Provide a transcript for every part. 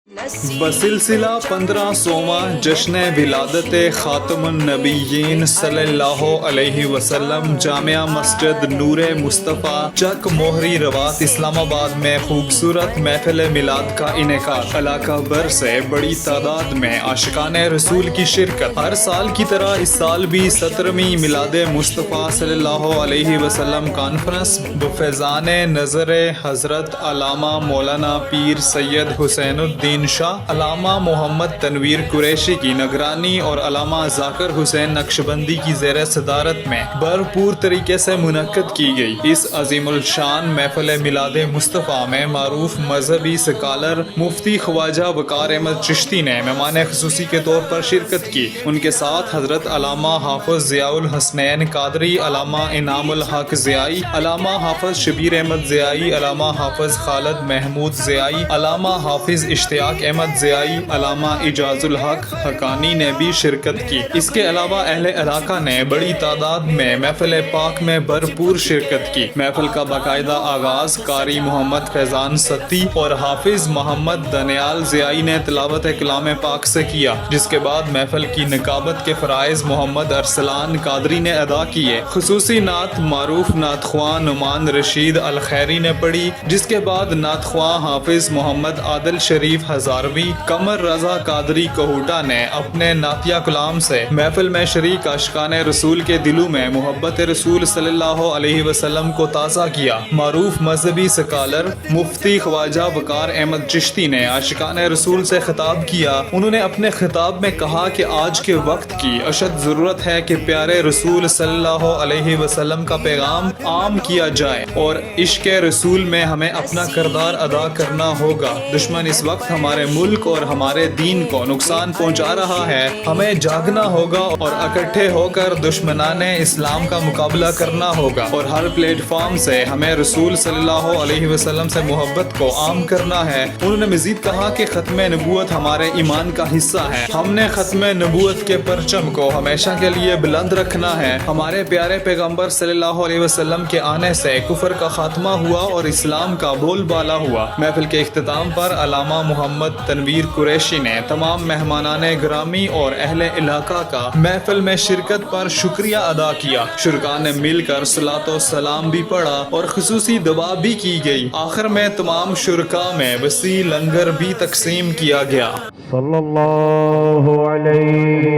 بسلسلہ 15واں جشن ولادت خاتم النبیین صلی اللہ علیہ وسلم جامعہ مسجد نور مصطفیٰ چک موہری روات اسلام آباد میں خوبصورت محفل میلاد کا انعقاد۔ علاقہ بھر سے بڑی تعداد میں عاشقان رسول کی شرکت۔ ہر سال کی طرح اس سال بھی 17ویں میلاد مصطفیٰ صلی اللہ علیہ وسلم کانفرنس بفیضان نظر حضرت علامہ مولانا پیر سید حسین الدین شاہ، علامہ محمد تنویر قریشی کی نگرانی اور علامہ ذاکر حسین نقشبندی کی زیر صدارت میں بھرپور طریقے سے منعقد کی گئی۔ اس عظیم الشان محفل میلاد مصطفیٰ میں معروف مذہبی سکالر مفتی خواجہ وقار احمد چشتی نے مہمان خصوصی کے طور پر شرکت کی۔ ان کے ساتھ حضرت علامہ حافظ ضیاء الحسنین قادری، علامہ انعام الحق ضیائی، علامہ حافظ شبیر احمد ضیائی، علامہ حافظ خالد محمود ضیائی، علامہ حافظ اشتیاق احمد ضیائی، علامہ اعجاز الحق حقانی نے بھی شرکت کی۔ اس کے علاوہ اہل علاقہ نے بڑی تعداد میں محفل پاک میں بھرپور شرکت کی۔ محفل کا باقاعدہ آغاز قاری محمد فیضان ستی اور حافظ محمد دانیال ضیائی نے تلاوت کلام پاک سے کیا، جس کے بعد محفل کی نقابت کے فرائض محمد ارسلان قادری نے ادا کیے۔ خصوصی نعت معروف نعت خواں نعمان رشید الخیری نے پڑھی، جس کے بعد نعت خواں حافظ محمد عادل شریف ہزاروی قمر رضا قادری کوہوٹا نے اپنے نعتیہ کلام سے محفل میں شریک عاشقان رسول کے دلوں میں محبت رسول صلی اللہ علیہ وسلم کو تازہ کیا۔ معروف مذہبی سکالر مفتی خواجہ وقار احمد چشتی نے عاشقان رسول سے خطاب کیا۔ انہوں نے اپنے خطاب میں کہا کہ آج کے وقت کی اشد ضرورت ہے کہ پیارے رسول صلی اللہ علیہ وسلم کا پیغام عام کیا جائے اور عشق رسول میں ہمیں اپنا کردار ادا کرنا ہوگا۔ دشمن اس وقت ہمارے ملک اور ہمارے دین کو نقصان پہنچا رہا ہے۔ ہمیں جاگنا ہوگا اور اکٹھے ہو کر دشمنان اسلام کا مقابلہ کرنا ہوگا، اور ہر پلیٹ فارم سے ہمیں رسول صلی اللہ علیہ وسلم سے محبت کو عام کرنا ہے۔ انہوں نے مزید کہا کہ ختم نبوت ہمارے ایمان کا حصہ ہے۔ ہم نے ختم نبوت کے پرچم کو ہمیشہ کے لیے بلند رکھنا ہے۔ ہمارے پیارے پیغمبر صلی اللہ علیہ وسلم کے آنے سے کفر کا خاتمہ ہوا اور اسلام کا بول بالا ہوا۔ محفل کے اختتام پر علامہ محمد تنویر قریشی نے تمام مہمانان گرامی اور اہل علاقہ کا محفل میں شرکت پر شکریہ ادا کیا۔ شرکاء نے مل کر صلاۃ و سلام بھی پڑھا اور خصوصی دعا بھی کی گئی۔ آخر میں تمام شرکاء میں وسیع لنگر بھی تقسیم کیا گیا۔ صلی اللہ علیہ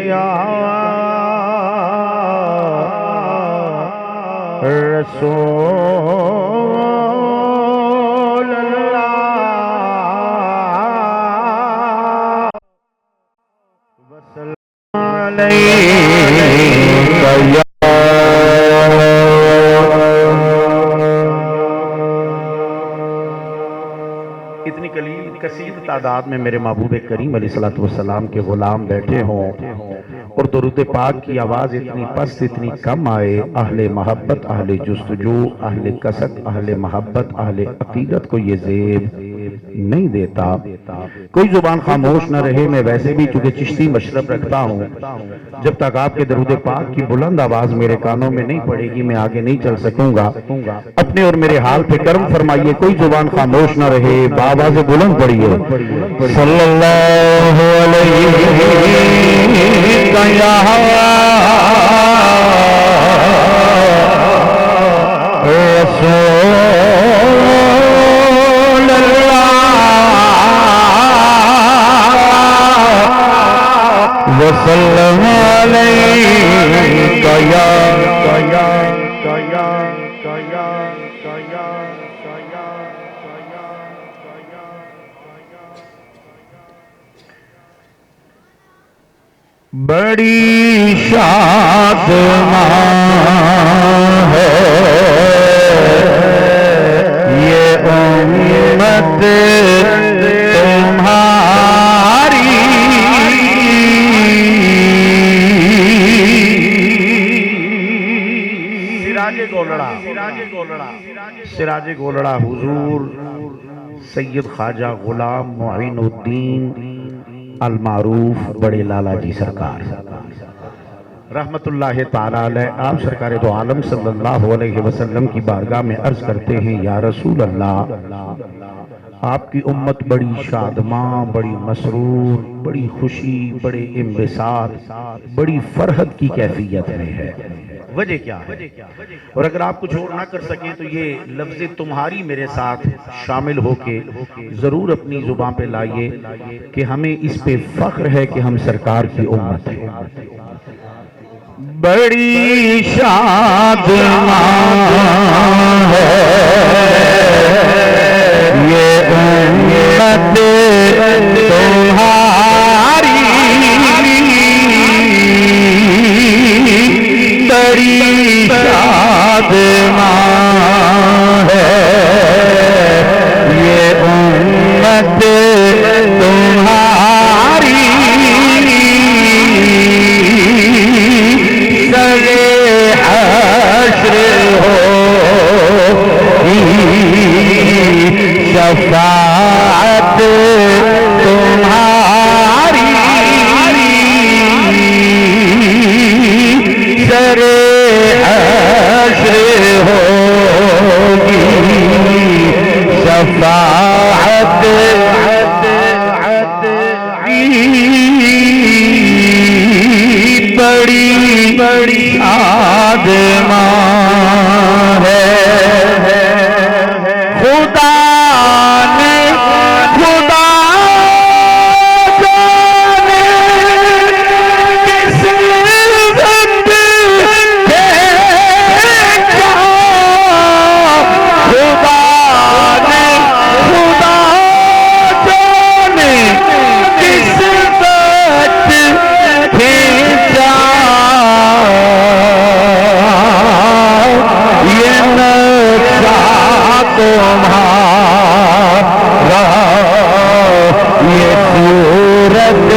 یا رسول اتنی کثیر تعداد میں میرے محبوب کریم علیہ الصلوۃ والسلام کے غلام بیٹھے ہوں اور درود پاک کی آواز اتنی پست اتنی کم آئے، اہل محبت، اہل جستجو، اہل کسک، اہل محبت، اہل عقیدت کو یہ زیب نہیں دیتا۔ کوئی زبان خاموش نہ رہے۔ میں ویسے بھی چونکہ چشتی مشرب رکھتا ہوں، جب تک آپ کے درود پاک کی بلند آواز میرے کانوں میں نہیں پڑے گی میں آگے نہیں چل سکوں گا۔ اپنے اور میرے حال پہ کرم فرمائیے، کوئی زبان خاموش نہ رہے، بآواز بلند پڑھیے۔ صلی اللہ علیہ یا رسول وسلم علیکہ بڑی شادماں ہے یہ امت تمہاری، سراج گولڑا حضور سید خواجہ غلام معین الدین المعروف بڑے لالا جی سرکار رحمت اللہ تعالیٰ علیہ آپ سرکار دو عالم صلی اللہ علیہ وسلم کی بارگاہ میں عرض کرتے ہیں یا رسول اللہ آپ کی امت بڑی شادماں، بڑی مسرور، بڑی خوشی، بڑے انبساط، بڑی فرحت کی کیفیت میں ہے، وجہ کیا ہے؟ اور اگر آپ کچھ اور نہ کر سکیں تو یہ لفظ تمہاری میرے ساتھ شامل ہو کے ضرور اپنی زبان پہ لائیے کہ ہمیں اس پہ فخر ہے کہ ہم سرکار کی امت ہیں۔ بڑی شادماں ہے یہ امت تمہاری، بڑی شادماں ہے یہ امت تمہاری، سرے حشر ہوگی شفاعت تمہاری، سرے حشر ہوگی شفاعت بڑی بڑی آدماں ہے خدا نے خدا جانے کس وقت بھیجا، خدا نے خدا جانے کس وقت بھیجا، یہ نقشہ تمہارا، یہ صورت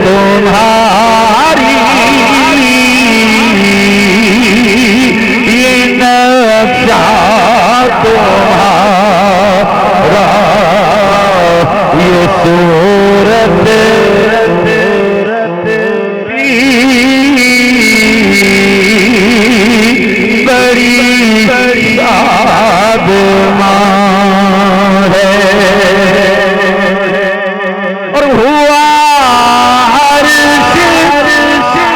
تمہاری، یہ نقشہ تمہارا، یہ صورت بڑی شادماں ہے، اور ہوا عرش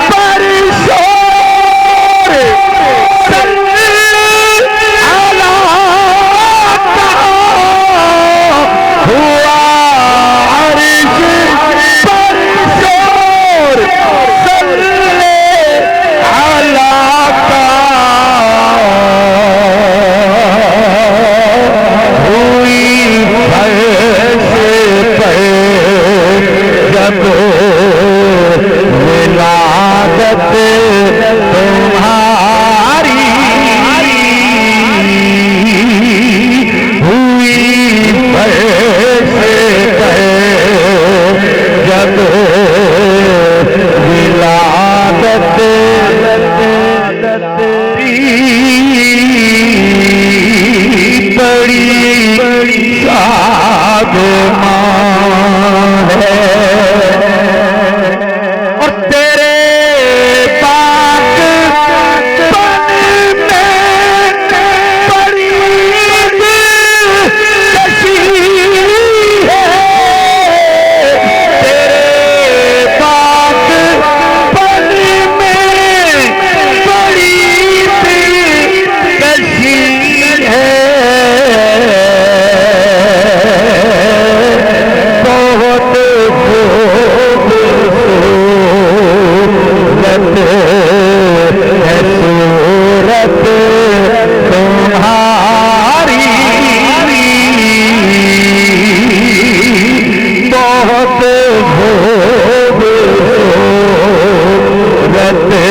پر شور، صلی علی ہوا عرش پر شور، صلی علی ہوئی فرش پر جب ولادت تمہاری، ہوئی فرش پر جب ولادت بڑی بڑی شادماں ہے، اور تیرے پاک پن میں بڑی کشی ہے، تیرے پاک پن میں بڑی کشی ہے، بہت خوبصورت ہے صورت تمہاری، بہت خوبصورت ہے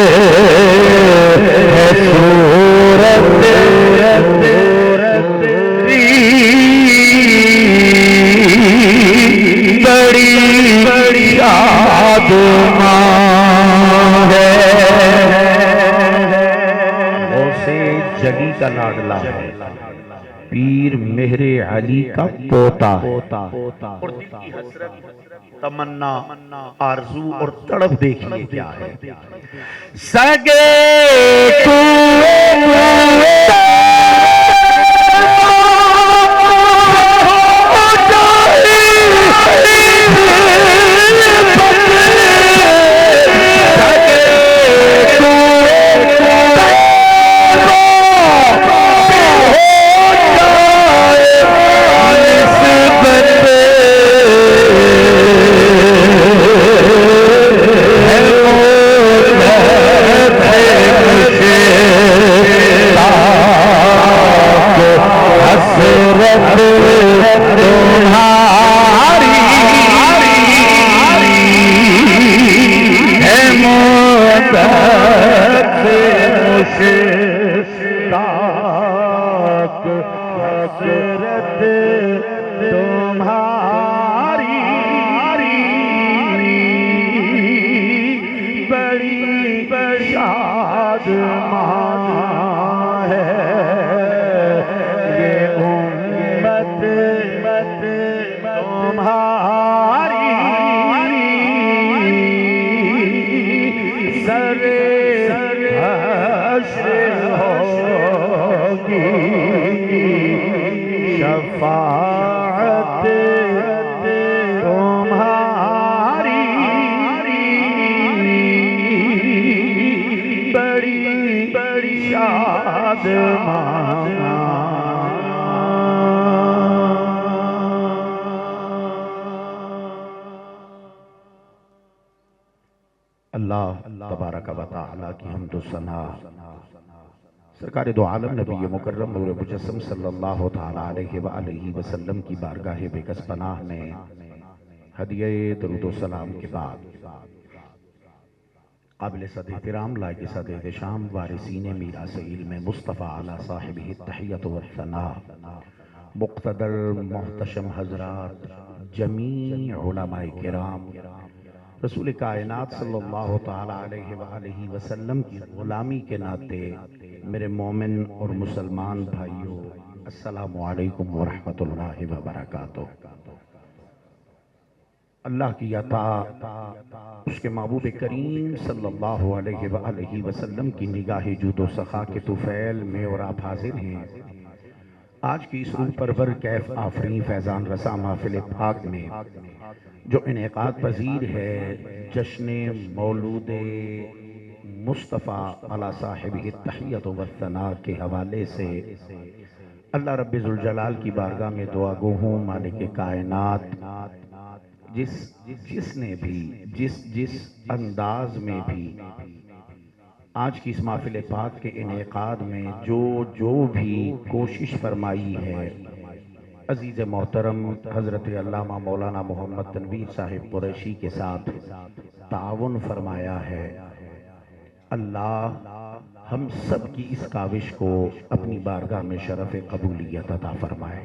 صورت بڑی بڑی شادماں ہے، غوث جلی کا لاڈلا ہے، پیر مہر علی کا پوتا، اور دل کی حسرت تمنا، آرزو اور تڑپ دیکھیے کیا ہے۔ سگے شفاعت تمہاری بڑی بڑی شادمانی۔ اللہ تبارک و تعالی کی حمد و ثنا سرکار دو عالم نبی مکرم نور مجسم صلی اللہ تعالی علیہ وآلہ وسلم کی بارگاہ بےکس پناہ میں ہدیہ درود و سلام کے بعد قابل صد احترام لائق صد احتشام وارثین میراث علم مصطفیٰ علی صاحبہ التحیۃ والثناء مقتدر محتشم حضرات، جمیع علماء کرام، رسول کائنات صلی اللہ تعالی علیہ وآلہ وسلم کی غلامی کے ناطے میرے مومن اور مسلمان بھائیوں، السلام علیکم ورحمۃ اللہ وبرکاتہ۔ اللہ کی عطا، اس کے محبوب کریم صلی اللہ علیہ وآلہ وسلم کی نگاہ جود و سخا کے طفیل میں اور آپ حاضر ہیں آج کی اس روح پرور کیف آفرین فیضان رسا محفل پاک میں، جو انعقاد پذیر ہے جشن مولود مصطفیٰ علی صاحبہ التحیۃ والثناء کے حوالے سے اللہ رب ذوالجلال کی بارگاہ میں دعا گو ہوں، مالک کائنات، جس نے بھی جس انداز میں بھی آج کی اس محفل پاک کے انعقاد میں جو بھی کوشش فرمائی ہے، عزیز محترم حضرت علامہ مولانا محمد تنویر صاحب قریشی کے ساتھ تعاون فرمایا ہے، اللہ ہم سب کی اس کاوش کو اپنی بارگاہ میں شرف قبولیت عطا فرمائے۔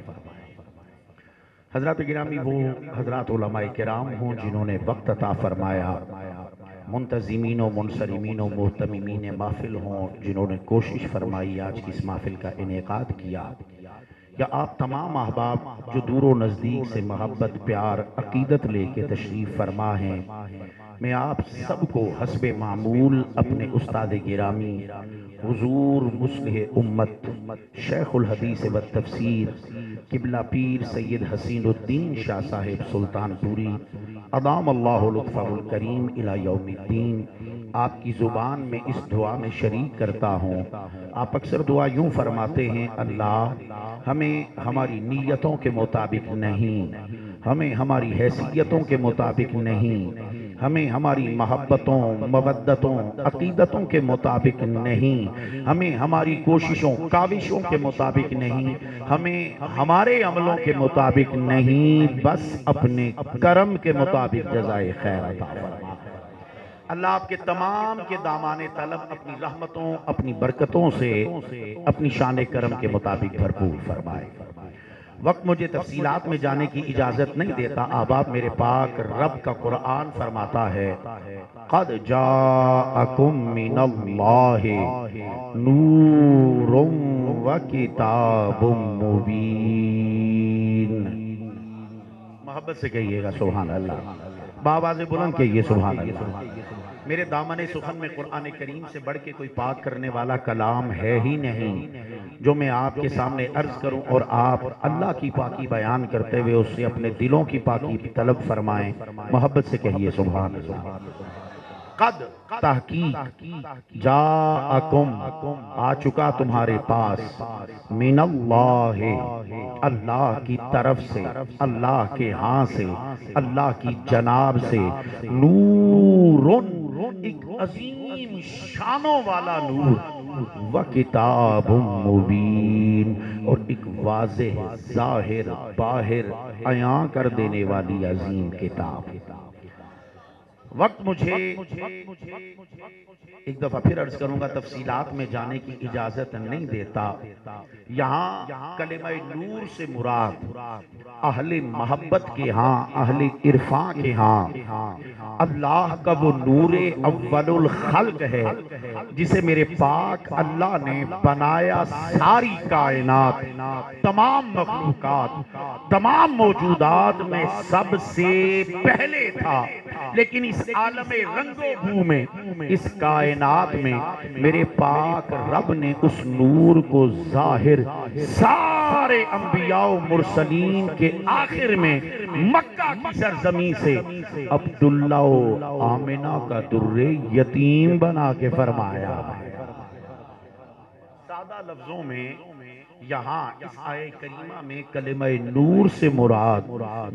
حضرات گرامی وہ حضرات علماء کرام ہوں جنہوں نے وقت عطا فرمایا، منتظمین و منصرمین و محتممین محفل ہوں جنہوں نے کوشش فرمائی آج کی اس محفل کا انعقاد کیا، یا آپ تمام احباب جو دور و نزدیک سے محبت، پیار، عقیدت لے کے تشریف فرما ہیں، میں آپ سب کو حسب معمول اپنے استاد گرامی حضور مصلح امت شیخ الحدیث و تفسیر قبلہ پیر سید حسین الدین شاہ صاحب سلطان پوری ادام اللہ لطفہ الکریم الی یوم الدین آپ کی زبان میں اس دعا میں شریک کرتا ہوں۔ آپ اکثر دعا یوں فرماتے ہیں، اللہ ہمیں ہماری نیتوں کے مطابق نہیں، ہمیں ہماری حیثیتوں کے مطابق نہیں، ہمیں ہماری محبتوں، مودتوں، عقیدتوں کے مطابق نہیں، ہمیں ہماری کوششوں، کاوشوں کے مطابق نہیں، ہمیں ہمارے عملوں کے مطابق نہیں، بس اپنے کرم کے مطابق جزائے خیر عطا فرما۔ اللہ آپ کے تمام کے دامان طلب اپنی رحمتوں، اپنی برکتوں سے اپنی شان کرم کے مطابق بھرپور فرمائے۔ وقت مجھے تفصیلات میں جانے کی اجازت نہیں دیتا، احباب میرے پاک رب کا قرآن فرماتا ہے، قَدْ جَاءَكُم مِّنَ اللَّهِ نُورٌ وَكِتَابٌ مُّبِينٌ۔ محبت سے کہیے گا سبحان اللہ۔ بآواز بلند کہیے سبحان اللہ۔ میرے دامن سخن میں قرآن کریم سے بڑھ کے کوئی پاک کرنے والا کلام ہے ہی نہیں جو میں آپ کے سامنے عرض کروں اور آپ اللہ کی پاکی بیان کرتے ہوئے اس سے اپنے دلوں کی پاکی طلب فرمائیں۔ محبت سے کہیے سبحان اللہ۔ قد تحقیق جاءکم آ چکا تمہارے پاس من اللہ اللہ کی طرف سے، اللہ کے ہاں سے، اللہ کی جناب سے، نورن ایک عظیم شانوں والا نور، وکتاب مبین اور ایک واضح ظاہر باہر عیاں کر دینے والی عظیم کتاب۔ وقت مجھے ایک دفعہ پھر عرض کروں گا، تفصیلات میں جانے کی اجازت نہیں دیتا۔ یہاں کلمہ نور سے مراد اہل محبت کے ہاں، اہل عرفان کے ہاں اللہ کا وہ نور اول الخلق ہے جسے میرے پاک اللہ نے بنایا ساری کائنات، تمام مخلوقات، تمام موجودات میں سب سے پہلے تھا، لیکن اس عالم رنگ و بو میں، اس کائنات میں میرے پاک رب نے اس نور کو ظاہر سارے انبیاء و مرسلین کے آخر میں مکہ کی سرزمین سے عبداللہ و آمنہ کا در یتیم بنا کے فرمایا۔ سادہ لفظوں میں یہاں اس آیہ کریمہ میں کلمہ نور سے مراد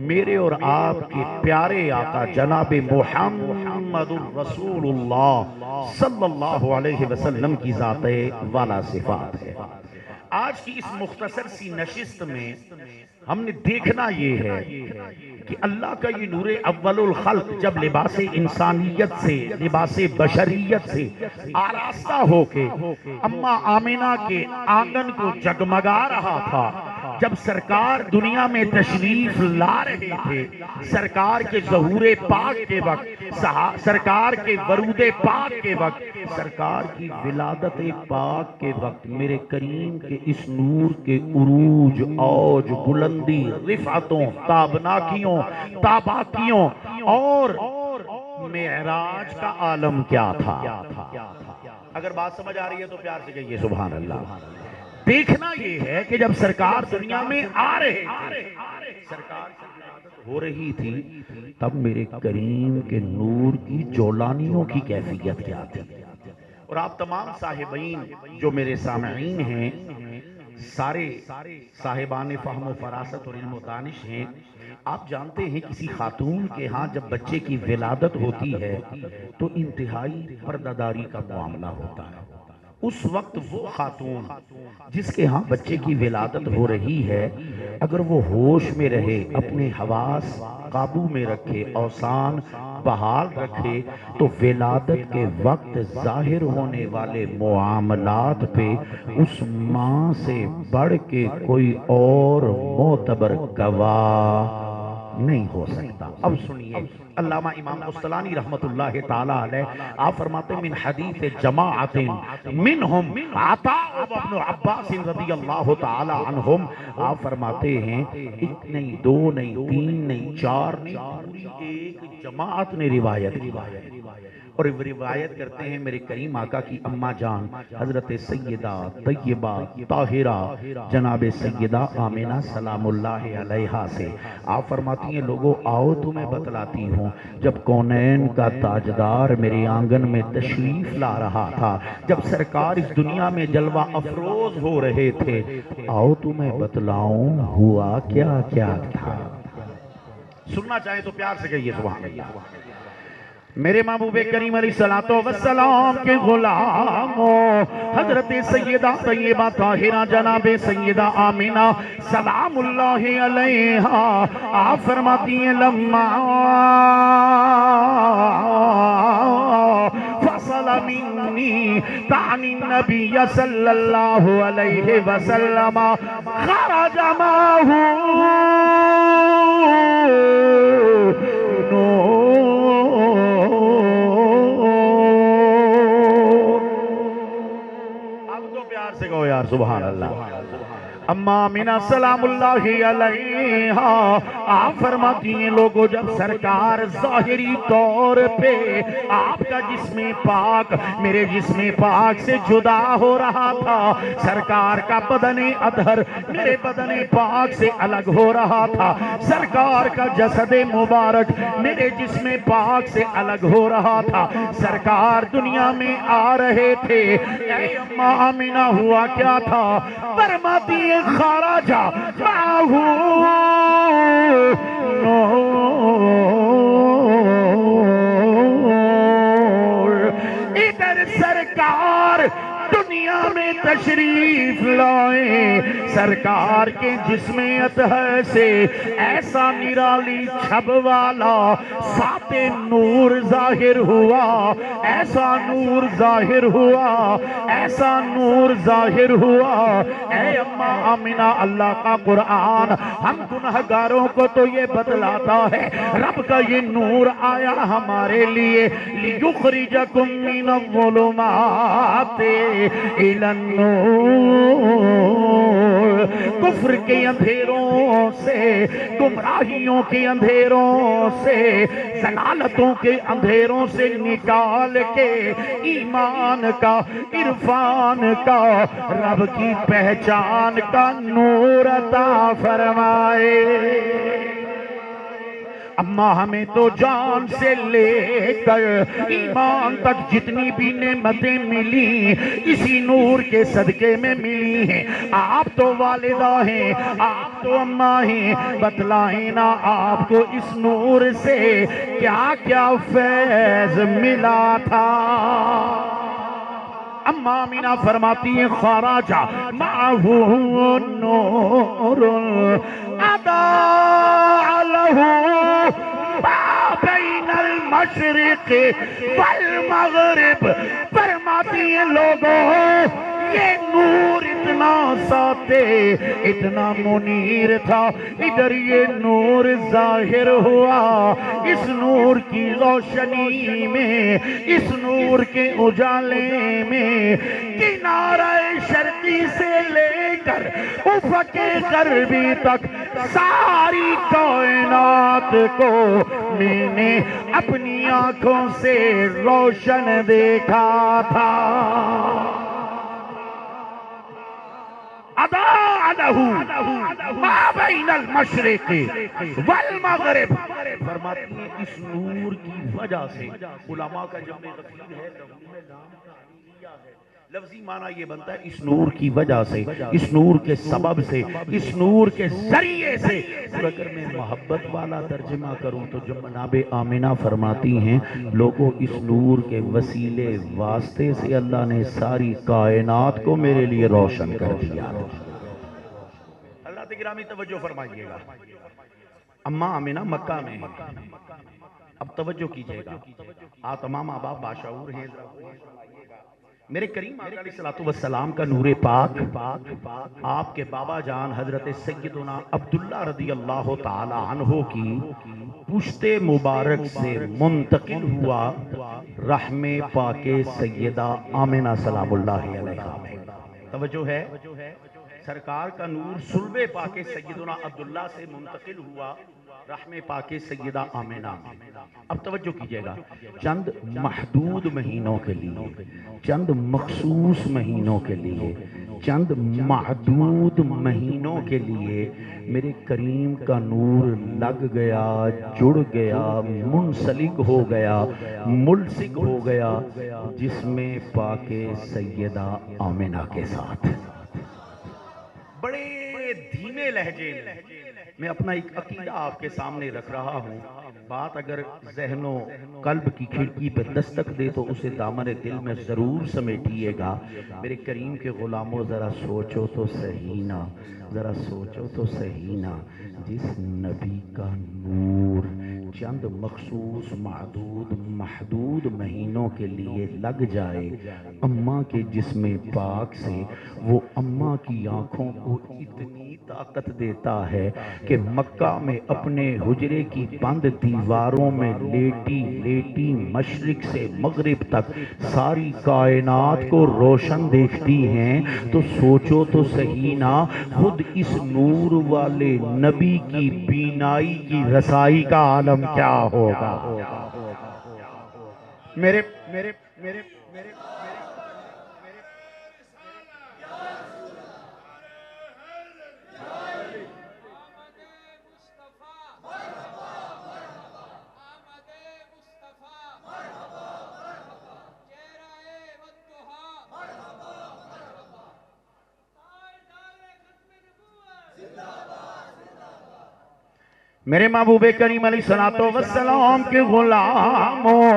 میرے اور آپ کے پیارے آقا جناب محمد الرسول اللہ صلی اللہ علیہ وسلم کی ذات والا صفات ہے۔ آج کی اس مختصر سی نشست میں ہم نے دیکھنا یہ ہے کہ اللہ کا یہ نور اول الخلق جب لباس انسانیت سے، لباس بشریت سے آراستہ ہو کے اماں آمنہ کے آنگن کو جگمگا رہا تھا، جب سرکار دنیا میں تشریف لا رہے تھے، سرکار کے ظہور پاک کے وقت، سرکار کے ورود پاک کے وقت، سرکار کی ولادت پاک کے وقت میرے کریم کے اس نور کے عروج، اوج، بلندی، رفعتوں، تابناکیوں، تاباکیوں اور معراج کا عالم کیا تھا۔ اگر بات سمجھ آ رہی ہے تو پیار سے کہیے سبحان اللہ۔ دیکھنا یہ ہے کہ جب سرکار دنیا میں آ رہے تھے، سرکار کی ولادت ہو رہی تھی، تب میرے کریم کے نور کی جولانیوں کی کیفیت کیا تھی۔ اور آپ تمام صاحبین جو میرے سامعین ہیں، سارے صاحبان فہم و فراست اور علم و دانش ہیں، آپ جانتے ہیں کسی خاتون کے ہاں جب بچے کی ولادت ہوتی ہے تو انتہائی پردہ داری کا معاملہ ہوتا ہے۔ اس وقت وہ خاتون جس کے ہاں بچے کی ولادت ہو رہی ہے، اگر وہ ہوش میں رہے، اپنے حواس قابو میں رکھے، اوسان بحال رکھے، تو ولادت کے وقت ظاہر ہونے والے معاملات پہ اس ماں سے بڑھ کے کوئی اور معتبر گواہ نہیں ہو سکتا۔ اب سنیے، علامہ امام قسطلانی رحمت اللہ تعالی علیہ آپ فرماتے ہیں من حدیث جماعت منہم عطاء ابن عباس رضی اللہ تعالی عنہم، آپ فرماتے ہیں ایک نہیں، دو نہیں، تین نہیں، چار نہیں، پوری ایک جماعت نے روایت کی، اور روایت کرتے ہیں میرے کریم آقا کی اماں جان حضرت سیدہ طیبہ طاہرہ جناب سیدہ آمنہ سلام اللہ علیہا سے۔ آپ فرماتی ہیں لوگوں آؤ تمہیں بتلاتی ہوں، جب کونین کا تاجدار میرے آنگن میں تشریف لا رہا تھا، جب سرکار اس دنیا میں جلوہ افروز ہو رہے تھے، آؤ تمہیں بتلاؤں ہوا کیا کیا تھا۔ سننا چاہیں تو پیار سے کہیے سبحان اللہ۔ میرے محبوب کریم علیہ السلام کے غلاموں، حضرت سیدہ طیبہ طاہرہ جناب سیدہ آمنہ سلام اللہ علیہا آپ فرماتی ہیں لما فصل منی تعنی النبی صلی اللہ علیہ وسلم خرج ماہو یار سبحان اللہ۔ اما آمنہ سلام اللہ علیہا آپ فرماتی ہیں لوگوں جب سرکار ظاہری طور پہ آپ کا جسم پاک میرے جسم پاک سے جدا ہو رہا تھا، سرکار کا بدن اطہر میرے بدن پاک سے الگ ہو رہا تھا، سرکار کا جسد مبارک میرے جسم پاک سے الگ ہو رہا تھا، سرکار دنیا میں آ رہے تھے، اے اما آمنہ ہوا کیا تھا؟ فرماتی ہے خارجہ معہو نور، ادھر سرکار دنیا میں تشریف لائے، سرکار کے جسم اطہر سے ایسا نرالی چھب والا سات نور ظاہر ہوا، ایسا نور ظاہر ہوا، ایسا نور ظاہر ہوا۔ اے اما آمنہ اللہ کا قرآن ہم گنہگاروں کو تو یہ بتلاتا ہے، رب کا یہ نور آیا ہمارے لیے لِيُخْرِجَكُم مِّنَ الظُّلُمَاتِ إِلَى النُّورِ، کفر کے اندھیروں سے، گمراہیوں کے اندھیروں سے، ضلالتوں کے اندھیروں سے نکال کے ایمان کا، عرفان کا، رب کی پہچان کا نور عطا فرمائے۔ اما ہمیں تو جان سے لے کر ایمان تک جتنی بھی نعمتیں ملی اسی نور کے صدقے میں ملی ہیں۔ آپ تو والدہ ہیں، آپ تو اماں ہیں، بتلائیں نا آپ کو اس نور سے کیا کیا فیض ملا تھا۔ اما آمنہ فرماتی ہیں خارجہ معہو نور اضاء لہ ما بین المشرق والمغرب، فرماتی ہیں لوگوں یہ نور اتنا ساتے اتنا منیر تھا، ادھر یہ نور ظاہر ہوا، اس نور کی روشنی میں، اس نور کے اجالے میں کنارہ شرقی سے لے کر افق غربی تک ساری کائنات کو میں نے اپنی آنکھوں سے روشن دیکھا تھا۔ اضاء لہ ما بین المشرق والمغرب، فرماتی ہیں اس نور کی وجہ سے، علماء کا جمع غفیر ہے، لفظی معنی یہ بنتا ہے اس نور کی وجہ سے، اس نور کے سبب سے، اس نور کے ذریعے سے۔ اگر میں محبت والا ترجمہ کروں تو جناب آمنہ فرماتی ہیں لوگوں اس نور کے وسیلے واسطے سے اللہ نے ساری کائنات کو میرے لیے روشن کر دیا۔ اللہ گرامی توجہ فرمائیے گا، اما آمنہ مکہ میں، اب توجہ کیجئے گا، آپ تمام آباب باشعور ہیں، میرے کریم آقا علیہ السلام کا نور پاک آپ کے بابا جان حضرت سیدنا عبداللہ رضی اللہ تعالی عنہ کی پشت مبارک سے منتقل ہوا رحم پاک سیدہ آمنہ سلام اللہ علیہا میں۔ توجہ ہے، سرکار کا نور صلب پاک سیدنا عبداللہ سے منتقل ہوا رحم پاک سیدہ آمنہ میں۔ اب توجہ کیجئے گا، چند محدود مہینوں کے لیے، چند مخصوص مہینوں کے لیے، چند محدود مہینوں کے لیے میرے کریم کا نور لگ گیا، جڑ گیا، منسلک ہو گیا، ملصق ہو گیا جسم پاک سیدہ آمنہ کے ساتھ۔ بڑے دھیمے لہجے میں اپنا ایک عقیدہ آپ کے سامنے رکھ رہا ہوں، بات اگر ذہن و قلب کی کھڑکی پہ دستک دے تو اسے دامن دل میں ضرور سمیٹیے گا۔ میرے کریم کے غلاموں ذرا سوچو تو صحیح نا، ذرا سوچو تو صحیح نا، جس نبی کا نور چند مخصوص معدود محدود مہینوں کے لیے لگ جائے، اماں کے جسم پاک سے وہ اماں کی آنکھوں کو اتنی طاقت دیتا ہے کہ مکہ میں اپنے حجرے کی بند دیواروں میں لیٹی لیٹی مشرق سے مغرب تک ساری کائنات کو روشن دیکھتی ہیں۔ تو سوچو تو صحیح نا، خود اس نور والے نبی کی بینائی کی رسائی کا عالم کیا ہوگا؟ میرے میرے محبوب کریم علیہ السلام کے غلاموں،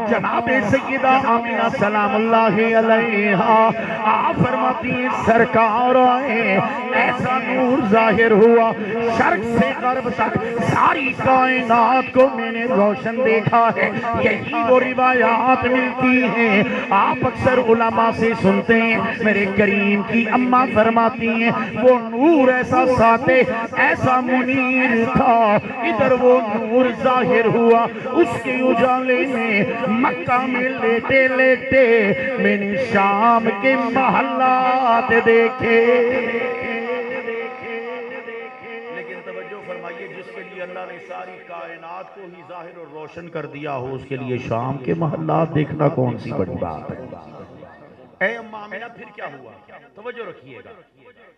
جناب سیدہ آمینہ سلام اللہ علیہا آپ فرماتی ہیں سرکار آئے، ایسا نور ظاہر ہوا شرق سے غرب تک ساری کائنات کو میں نے روشن دیکھا ہے۔ یہی وہ روایات ملتی ہیں، آپ اکثر علماء سے سنتے ہیں، میرے کریم کی اماں فرماتی ہیں وہ نور ایسا ساتے ایسا منیر تھا، ادھر وہ نور ظاہر ہوا، اس کے اجالے میں مکہ میں لیٹے لیٹے میں نے شام کے محلات دیکھے۔ لیکن توجہ فرمائیے، جس کے لیے اللہ نے ساری کائنات کو ہی ظاہر اور روشن کر دیا ہو، اس کے لیے شام کے محلات دیکھنا کون سی بڑی بات ہے؟ اے اماں آمینہ پھر کیا ہوا؟ توجہ رکھیے گا،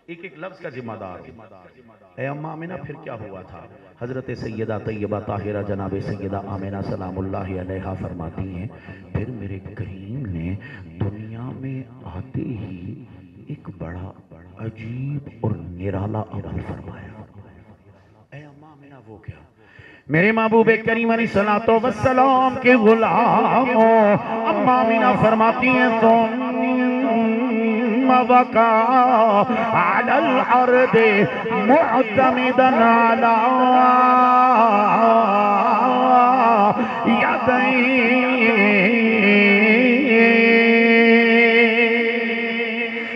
ایک ایک لفظ کا ذمہ دار ہے۔ اے اماں آمینہ پھر کیا ہوا تھا؟ حضرت سیدہ طیبہ طاہرہ جناب سیدہ آمینہ سلام اللہ علیہا فرماتی ہیں پھر میرے کریم نے دنیا میں آتے ہی ایک بڑا عجیب اور نرالا عمل فرمایا۔ اے اماں آمینہ وہ کیا؟ میرے محبوب کریم علیہ السلام کے غلاموں، اماں آمینہ فرماتی ہیں ثم وقع على الارض معتمدا على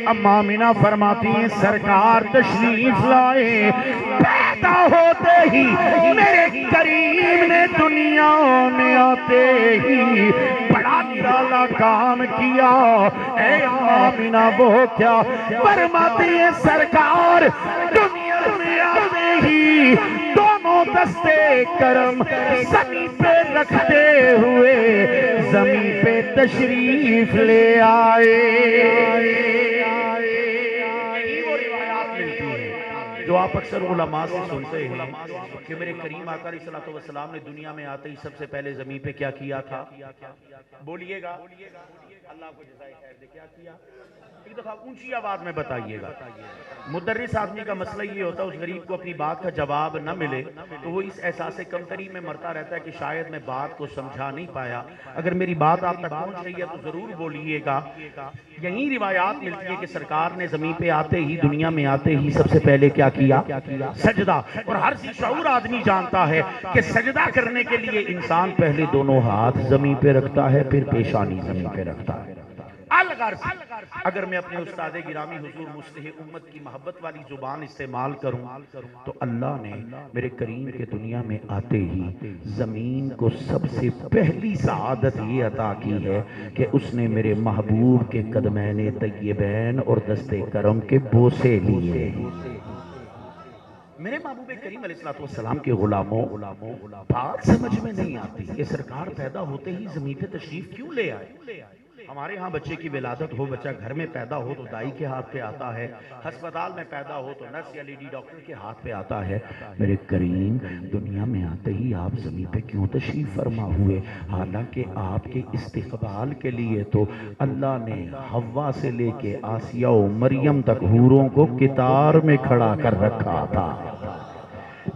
اماں آمینہ فرماتی ہیں سرکار تشریف لائے، پیدا ہوتے ہی میرے کریم نے دنیا میں آتے ہی بڑا نرالا کام کیا۔ اے اماں آمینہ وہ کیا؟ فرماتی ہیں سرکار دنیا میں آتے ہی دونوں دستے کرم زمین پہ رکھتے ہوئے زمین پہ تشریف لے آئے۔ جو آپ اکثر علماء سے سنتے ہیں کہ میرے کریم آقا علیہ السلام نے دنیا میں آتے ہی سب سے پہلے زمین پہ کیا کیا تھا؟ بولیے گا، اللہ کو جزائے خیر دے، کیا کیا؟ ایک دفعہ اونچی آواز میں بتائیے گا۔ مدرس آدمی کا مسئلہ یہ ہوتا ہے اس غریب کو اپنی بات کا جواب نہ ملے تو وہ اس احساس کمتری میں مرتا رہتا ہے کہ شاید میں بات کو سمجھا نہیں پایا۔ اگر میری بات آپ تک پہنچ رہی ہے تو ضرور بولیے گا۔ یہی روایات ملتی ہے کہ سرکار نے زمین پہ آتے ہی دنیا میں آتے ہی سب سے پہلے کیا کیا؟ سجدہ۔ اور ہر سی شعور آدمی جانتا ہے کہ سجدہ کرنے کے لیے انسان پہلے دونوں ہاتھ زمین پہ رکھتا ہے، پھر پیشانی زمین پہ رکھتا ہے۔ اگر میں اپنے استاد گرامی حضور مصلح امت کی محبت والی زبان استعمال کروں تو اللہ نے میرے کریم کے دنیا میں آتے ہی زمین کو سب سے پہلی سعادت یہ عطا کی ہے کہ اس نے میرے محبوب کے قدمین طیبین اور دستے کرم کے بوسے لیے۔ میرے محبوب کریم علیہ السلام کے غلاموں، بات سمجھ میں نہیں آتی کہ سرکار پیدا ہوتے ہی زمین پہ تشریف کیوں لے آئے؟ ہمارے ہاں بچے کی ولادت ہو، بچہ گھر میں پیدا ہو تو دائی کے ہاتھ پہ آتا ہے، ہسپتال میں پیدا ہو تو نرس یا لیڈی ڈاکٹر کے ہاتھ پہ آتا ہے۔ میرے کریم دنیا میں آتے ہی آپ زمین پہ کیوں تشریف فرما ہوئے؟ حالانکہ آپ کے استقبال کے لیے تو اللہ نے حوا سے لے کے آسیہ و مریم تک حوروں کو قطار میں کھڑا کر رکھا تھا۔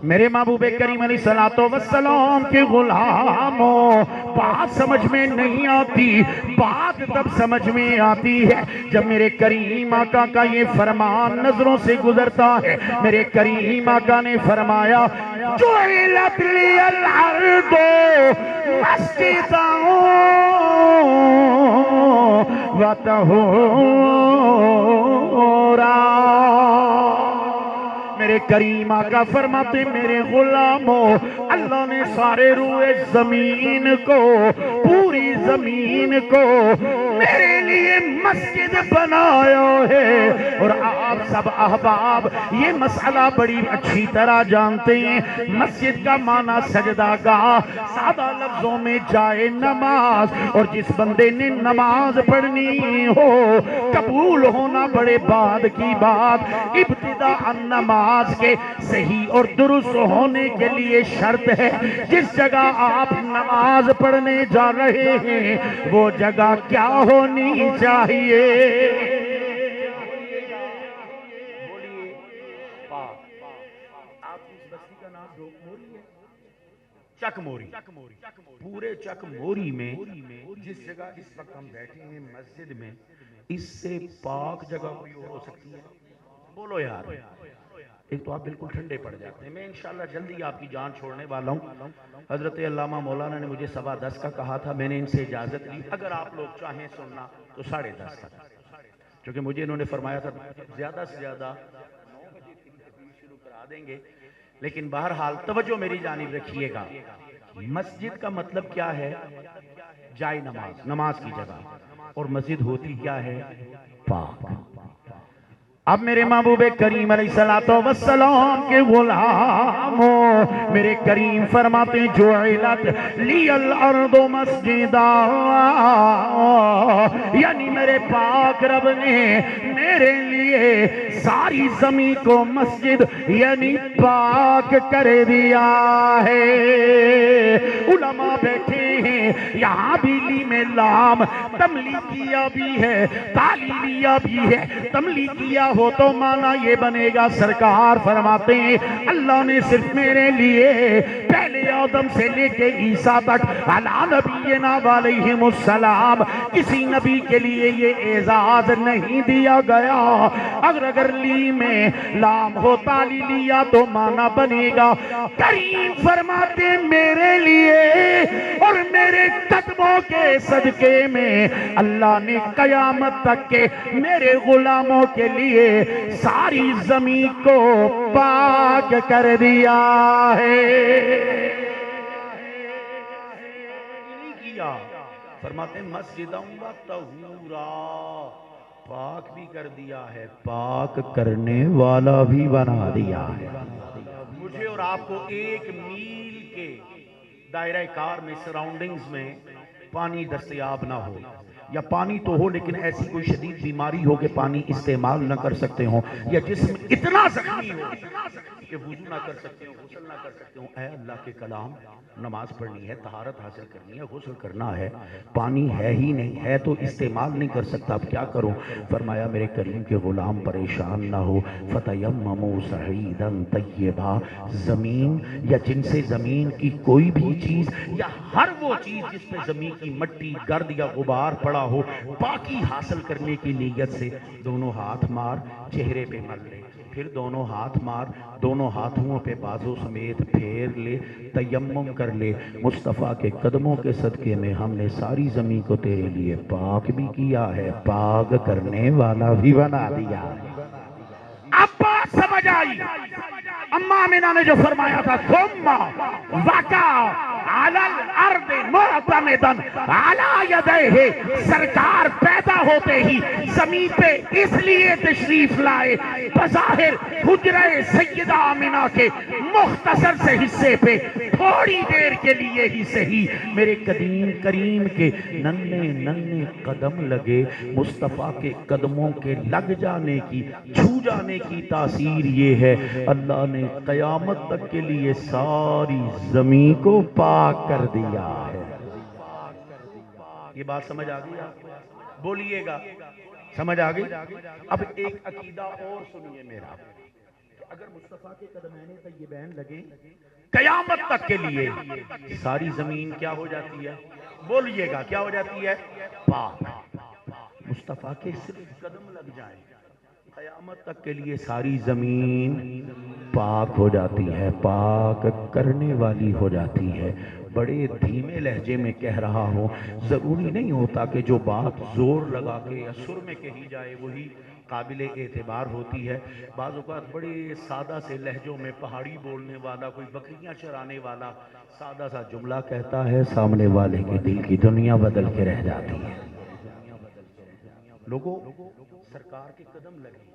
میرے محبوب کریم علیہ السلام کے غلاموں، بات سمجھ میں نہیں آتی، بات تب سمجھ میں آتی ہے جب میرے کریم آقا کا یہ فرمان نظروں سے گزرتا ہے۔ میرے کریم آقا نے فرمایا جعلت لی الارض مسجدا و طہورا۔ میرے کریم آقا فرماتے میرے غلاموں، اللہ نے سارے روئے زمین کو، پوری زمین کو میرے لیے مسجد بنایا ہے۔ اور آپ سب احباب یہ مسئلہ بڑی اچھی طرح جانتے ہیں، مسجد کا معنی سجدہ گاہ، سادہ لفظوں میں جائے نماز۔ اور جس بندے نے نماز پڑھنی ہو، قبول ہونا بڑے بعد کی بات، ابتدا نماز کے صحیح اور درست ہونے کے لیے شرط ہے جس جگہ آپ نماز پڑھنے جا رہے ہیں وہ جگہ کیا ہونی چاہیے؟ بولیے پاک۔ آپ کی اس بستی کا نام ڈوک موری ہے؟ چک موری۔ پورے چک موری میں جس جگہ اس وقت ہم بیٹھے ہیں مسجد میں، اس سے پاک جگہ کوئی اور ہو سکتی ہے؟ بولو یار۔ ایک تو آپ بالکل ٹھنڈے پڑ جاتے ہیں۔ میں انشاءاللہ جلدی آپ کی جان چھوڑنے والا ہوں۔ حضرت علامہ مولانا نے مجھے 10:15 کا کہا تھا، میں نے ان سے اجازت لی، اگر آپ لوگ چاہیں سننا تو 10:30 تک، کیونکہ مجھے انہوں نے فرمایا تھا زیادہ سے زیادہ 9 بجے تقریر شروع کرا دیں گے۔ لیکن بہرحال توجہ میری جانب رکھیے گا، مسجد کا مطلب کیا ہے؟ جائے نماز، نماز کی جگہ، اور مسجد ہوتی کیا ہے؟ پاک۔ اب میرے محبوب کریم علیہ السلام کے غلاموں، میرے کریم فرماتے جعلت لی الارض مسجدا، یعنی میرے پاک رب نے میرے لیے ساری زمین کو مسجد یعنی پاک کر دیا ہے۔ علماء بیٹھے ہیں یہاں بھی لی میں لام تملیکیہ بھی ہے، تعلیلیہ بھی ہے۔ تملیکیہ ہو تو معنی یہ بنے گا، سرکار فرماتے ہیں اللہ نے صرف میرے لیے پہلے آدم سے لے کے عیسیٰ تک علی نبینا علیہم السلام کسی نبی کے لیے یہ اعزاز نہیں دیا گیا۔ اگر لی میں لام ہو تعلیلیہ تو معنی بنے گا کریم فرماتے میرے لیے اور میرے قدموں کے صدقے میں اللہ نے قیامت تک کے میرے غلاموں کے لیے ساری زمین کو پاک کر دیا ہے۔ فرماتے ہیں مسجداں و طہورا، پاک بھی کر دیا ہے، پاک کرنے والا بھی بنا دیا ہے۔ مجھے اور آپ کو 1 میل کے دائرہ کار میں سراؤنڈنگز میں پانی دستیاب نہ ہو، یا پانی تو ہو لیکن ایسی کوئی شدید بیماری ہو کہ پانی استعمال نہ کر سکتے ہوں، یا جسم اتنا زخمی ہو کہ وضو نہ کر سکتے ہوں، غسل نہ کر سکتے ہوں۔ اے اللہ کے کلام، نماز پڑھنی ہے، طہارت حاصل کرنی ہے، غسل کرنا ہے، پانی ہے ہی نہیں ہے تو استعمال نہیں کر سکتا، اب کیا کروں؟ فرمایا میرے کریم کے غلام پریشان نہ ہو، فَتَيَمَّمُوا صَعِيدًا طَيِّبًا، زمین یا جن سے زمین کی کوئی بھی چیز یا ہر وہ چیز جس پہ زمین کی مٹی، گرد یا غبار پڑا ہو، پاکی حاصل کرنے کی نیت سے دونوں ہاتھ مار چہرے پہ مل لے، پھر دونوں ہاتھ مار دونوں ہاتھوں پہ بازو سمیت پھیر لے، تیمم کر لے۔ مصطفیٰ کے قدموں کے صدقے میں ہم نے ساری زمین کو تیرے لیے پاک بھی کیا ہے، پاک کرنے والا بھی بنا دیا ہے۔ اب بات سمجھ آئی؟ اماں آمنہ نے جو فرمایا تھا ثم وقع علی الارض معتمدا علی یدیہ، سرکار پیدا ہوتے ہی زمین پہ اس لیے تشریف لائے، بظاہر حجرہ سیدہ آمنہ کے مختصر سے حصے پہ تھوڑی دیر کے لیے ہی صحیح میرے قدیم کریم کے ننھے ننھے قدم لگے۔ مصطفیٰ کے قدموں کے لگ جانے کی، چھو جانے کی تاثیر یہ ہے اللہ نے قیامت تک کے لیے ساری زمین کو پاک کر دیا ہے۔ یہ بات سمجھ آ گئی آپ؟ بولیے گا سمجھ آ گئی؟ اب ایک عقیدہ اور سنیے میرا، اگر مصطفیٰ کے قدمین طیبین لگیں قیامت تک کے لیے ساری زمین کیا ہو جاتی ہے؟ بولیے گا کیا ہو جاتی ہے؟ پاک۔ مصطفیٰ کے صرف قدم لگ جائیں قیامت تک کے لیے ساری زمین پاک ہو جاتی ہے، پاک کرنے والی ہو جاتی ہے۔ بڑے دھیمے لہجے میں کہہ رہا ہوں، ضروری نہیں ہوتا کہ جو بات زور لگا کے یا سر میں کہی جائے وہی قابل اعتبار ہوتی ہے۔ بعض اوقات بڑے سادہ سے لہجوں میں پہاڑی بولنے والا، کوئی بکریاں چرانے والا سادہ سا جملہ کہتا ہے، سامنے والے کے دل کی دنیا بدل کے رہ جاتی ہے۔ لوگوں سرکار کے قدم لگے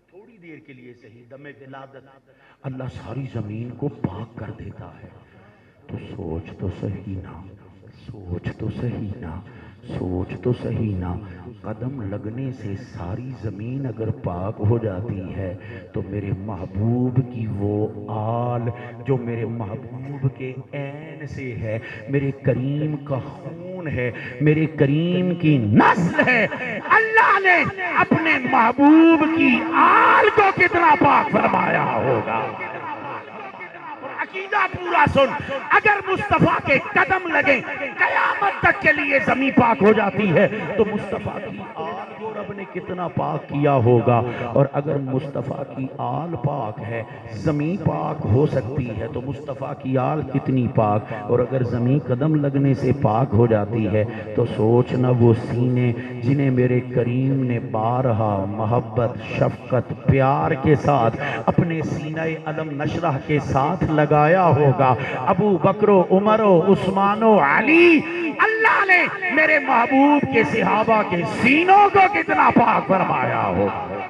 تھوڑی دیر کے لیے صحیح، دم ولادت اللہ ساری زمین کو پاک کر دیتا ہے۔ تو سوچ تو صحیح نا، سوچ تو صحیح نا، سوچ تو صحیح نا، قدم لگنے سے ساری زمین اگر پاک ہو جاتی ہے تو میرے محبوب کی وہ آل جو میرے محبوب کے عین سے ہے، میرے کریم کا خون ہے، میرے کریم کی نسل ہے، اللہ نے اپنے محبوب کی آل کو کتنا پاک فرمایا ہوگا۔ عقیدہ پورا سن، اگر مصطفیٰ کے قدم لگیں قیامت تک کے لیے زمین پاک ہو جاتی ہے تو مصطفیٰ کی آل کو رب نے کتنا پاک کیا ہوگا۔ اور اگر مصطفیٰ کی آل پاک ہے، زمین پاک ہو سکتی ہے تو مصطفیٰ کی آل کتنی پاک۔ اور اگر زمین قدم لگنے سے پاک ہو جاتی ہے تو سوچنا وہ سینے جنہیں میرے کریم نے بارہا محبت، شفقت، پیار کے ساتھ اپنے سینہ علم نشرح کے ساتھ لگایا ہوگا، ابو بکر و عمر و عثمان و علی، اللہ نے میرے محبوب کے صحابہ کے سینوں کو کتنا پاک فرمایا ہوگا۔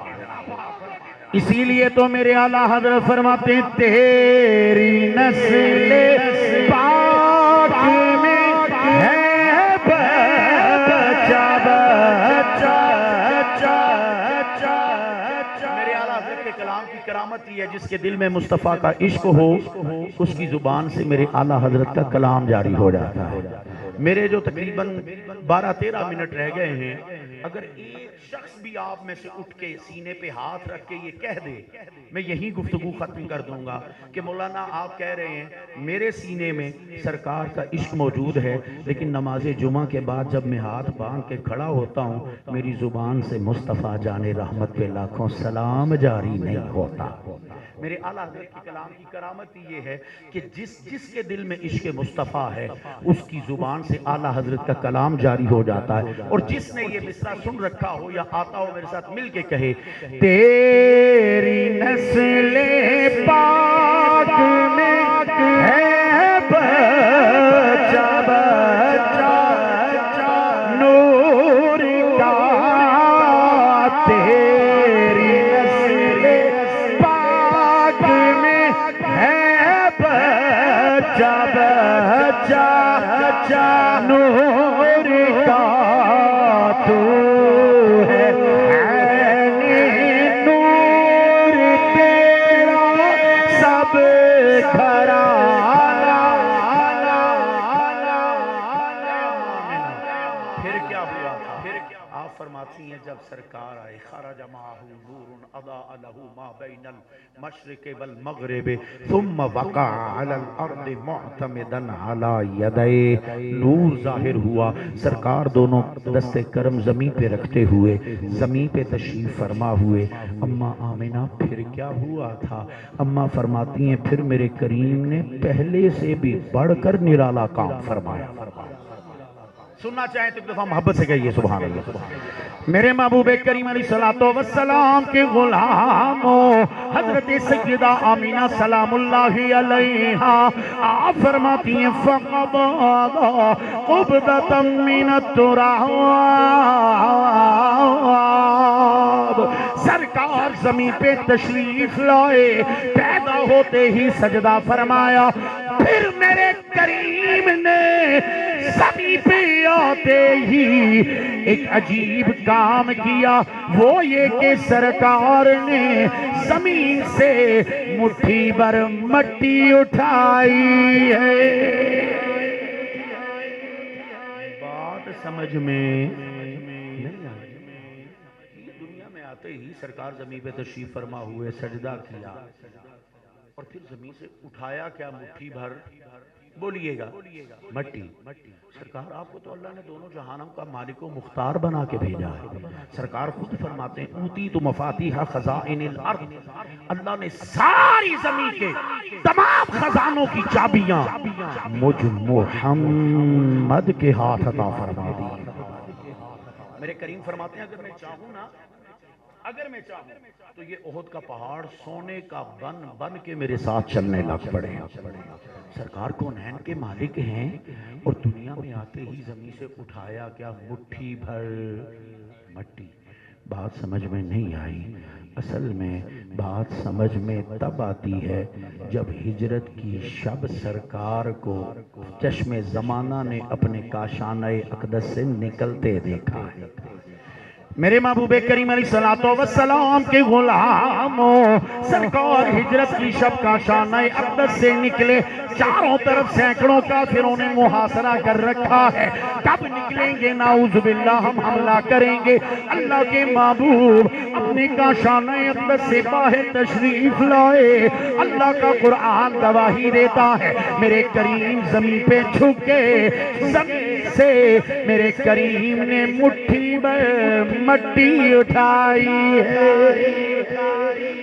اسی لیے تو میرے اعلیٰ حضرت فرماتے ہیں تیری نسل پاک میں ہے بچہ بچہ میرے اعلیٰ حضرت کے کلام کی کرامت یہ ہے جس کے دل میں مصطفیٰ کا عشق ہو اس کی زبان سے میرے اعلیٰ حضرت کا کلام جاری ہو جاتا ہے۔ میرے جو تقریباً 12-13 منٹ رہ گئے ہیں، اگر ایک شخص بھی آپ میں سے اٹھ کے سینے پہ ہاتھ رکھ کے یہ کہہ دے، میں یہی گفتگو ختم کر دوں گا کہ مولانا آپ کہہ رہے ہیں میرے سینے میں سرکار کا عشق موجود ہے، لیکن نماز جمعہ کے بعد جب میں ہاتھ باندھ کے کھڑا ہوتا ہوں میری زبان سے مصطفیٰ جان رحمت پہ لاکھوں سلام جاری نہیں ہوتا۔ میرے اعلیٰ حضرت کی کلام کی کرامت یہ ہے کہ جس کے دل میں عشق مصطفیٰ ہے اس کی زبان سے اعلیٰ حضرت کا کلام جاری ہو جاتا ہے۔ اور جس نے یہ مصرع سن رکھا ہو یا آتا ہو میرے ساتھ مل کے کہے تیری نسل پاک میں ہے بچہ بچہ نور کا، تیری نسل پاک میں ہے بچہ بچہ نور کا، تو ہے عین نور تیرا سب گھرانہ۔ پھر کیا ہوا تھا؟ آپ فرماتی ہیں جب سرکار آئے خرج معہ نور اضاء لہ ما بین المشرق والمغرب ثم وقع علی الارض معتمدا علی یدیہ، نور ظاہر ہوا، سرکار دونوں دست کرم زمین پہ رکھتے ہوئے زمین پہ تشریف فرما ہوئے۔ اماں آمنہ پھر کیا ہوا تھا؟ اماں فرماتی ہیں پھر میرے کریم نے پہلے سے بھی بڑھ کر نرالا کام فرمایا۔ سننا چاہیں تو ایک دفعہ محبت سے کہیے سبحان اللہ۔ میرے محبوب کریم علیہ السلام کے غلاموں حضرت سیدہ آمینہ سلام اللہ علیہا آپ فرماتی ہیں فَقَبَضَ قُبْضَةً مِّنَ التُّرَابِ، سرکار زمین پہ تشریف لائے، پیدا ہوتے ہی سجدہ فرمایا، پھر میرے کریم نے زمین پہ آتے ہی ایک عجیب کام کیا، وہ یہ کہ سرکار نے زمین سے مٹھی بھر مٹی اٹھائی ہے۔ بات سمجھ میں نہیں آئی؟ دنیا میں آتے ہی سرکار زمین پہ تشریف فرما ہوئے، سجدہ کیا اور پھر زمین سے اٹھایا کیا؟ مٹھی بھر، بولیے گا، مٹی۔ سرکار آپ کو تو اللہ نے دونوں جہانوں کا مالک و مختار بنا کے بھیجا ہے۔ سرکار خود فرماتے ہیں اوتی تو مفاتیح خزائن الارض، اللہ نے ساری زمین کے تمام خزانوں کی چابیاں مجھ محمد کے ہاتھ عطا فرما دی۔ میرے کریم فرماتے ہیں اگر میں چاہوں نا، اگر میں چاہوں تو یہ احد کا پہاڑ سونے کا بن بن کے میرے ساتھ چلنے لگ پڑے۔ سرکار کونین کے مالک ہیں اور دنیا میں آتے ہی زمین سے اٹھایا کیا؟ مٹھی بھر مٹی۔ بات سمجھ میں نہیں آئی؟ اصل میں بات سمجھ میں تب آتی ہے جب ہجرت کی شب سرکار کو چشم زمانہ نے اپنے کاشانہ اقدس سے نکلتے دیکھا ہے۔ میرے محبوب کریم علیہ السلام کے غلاموں، سرکار ہجرت کی شب کا شانہ اقدس سے نکلے، چاروں طرف سینکڑوں کافروں نے محاصرہ کر رکھا ہے، کب نکلیں گے نعوذ باللہ ہم حملہ کریں گے۔ اللہ کے محبوب اپنے کا شانہ اقدس سے باہر تشریف لائے، اللہ کا قرآن گواہی دیتا ہے، میرے کریم زمین پہ جھکے، زمین سے میرے کریم نے مٹھی میں مٹی اٹھائی ہے۔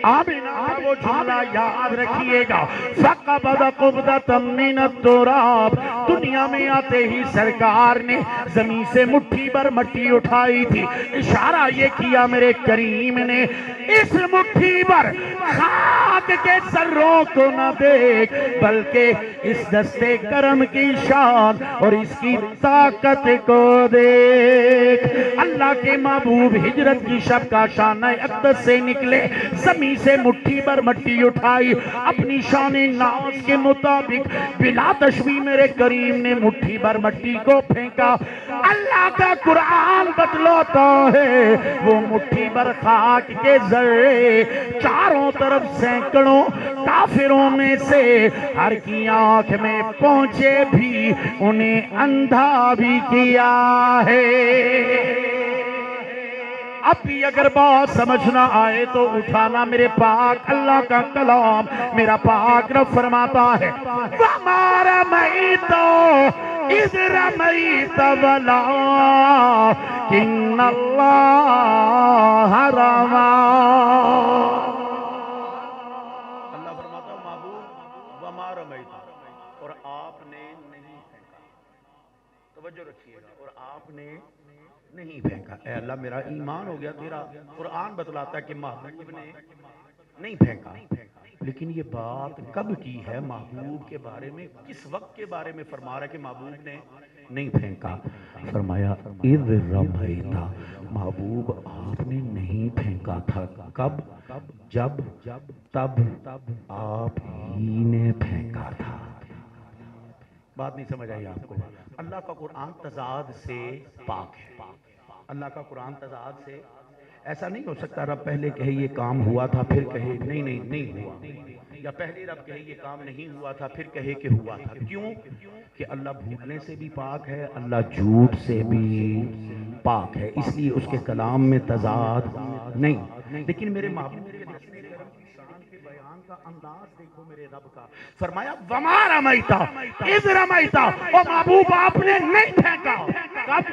آمینہ وہ جملہ یاد رکھیے گا، فَقَبَضَ قُبْضَةً مِّنَ التُّرَابِ، دنیا میں آتے ہی سرکار نے زمین سے مٹھی بھر مٹی اٹھائی تھی، اشارہ یہ کیا میرے کریم نے، اس مٹھی بھر خاک کے ذروں کو نہ دیکھ، بلکہ اس دستے کرم کی شان اور اس کی طاقت کو دیکھ۔ اللہ کے محبوب ہجرت کی شب کا شانہ اقدس سے نکلے، زمین سے مٹھی بھر مٹی اٹھائی، اپنی شان ناز کے مطابق بلا تشبیہ میرے کریم نے مٹھی بھر مٹی کو پھینکا۔ اللہ کا قرآن بتلاتا ہے وہ مٹھی بھر خاک کے ذرے چاروں طرف سینکڑوں کافروں میں سے ہر کی آنکھ میں پہنچے بھی، انہیں اندھا بھی کیا ہے۔ اب بھی اگر بات سمجھنا آئے تو اٹھانا میرے پاک اللہ کا کلام، میرا پاک رب فرماتا ہے وَمَا رَمَيْتَ إِذْ رَمَيْتَ وَلَٰكِنَّ اللَّهَ رَمَىٰ۔ اللہ فرماتا ہے محبوب وَمَا رَمَيْتَ، اور آپ نے نہیں پھینکا، توجہ رکھیے گا، اور آپ نے نہیں پھینکا۔ اے اللہ میرا ایمان ہو گیا، تیرا قرآن بتلاتا ہے کہ محبوب نے نہیں پھینکا، لیکن یہ بات کب کی ہے محبوب کے بارے میں؟ کس وقت کے بارے میں فرما رہا ہے کہ محبوب نے نہیں پھینکا؟ فرمایا اذ رمیتا، محبوب آپ نے نہیں پھینکا تھا، کب؟ جب تب آپ ہی نے پھینکا تھا۔ بات نہیں سمجھ آئی آپ کو؟ اللہ کا قرآن تضاد سے پاک ہے، اللہ کا قرآن تضاد سے، ایسا نہیں ہو سکتا رب پہلے کہے یہ کام ہوا تھا پھر کہے نہیں ہوا، یا پہلے رب کہے یہ کام نہیں ہوا تھا پھر کہے کہ ہوا تھا۔ کیوں؟ کہ اللہ بھولنے سے بھی پاک ہے، اللہ جھوٹ سے بھی پاک ہے، اس لیے اس کے کلام میں تضاد نہیں۔ لیکن میرے محبوب کے بیان کا انداز دیکھو میرے رب کا، فرمایا وَمَا رَمَيْتَ إِذْ رَمَيْتَ، اور محبوب آپ نے نہیں پھینکا، کب؟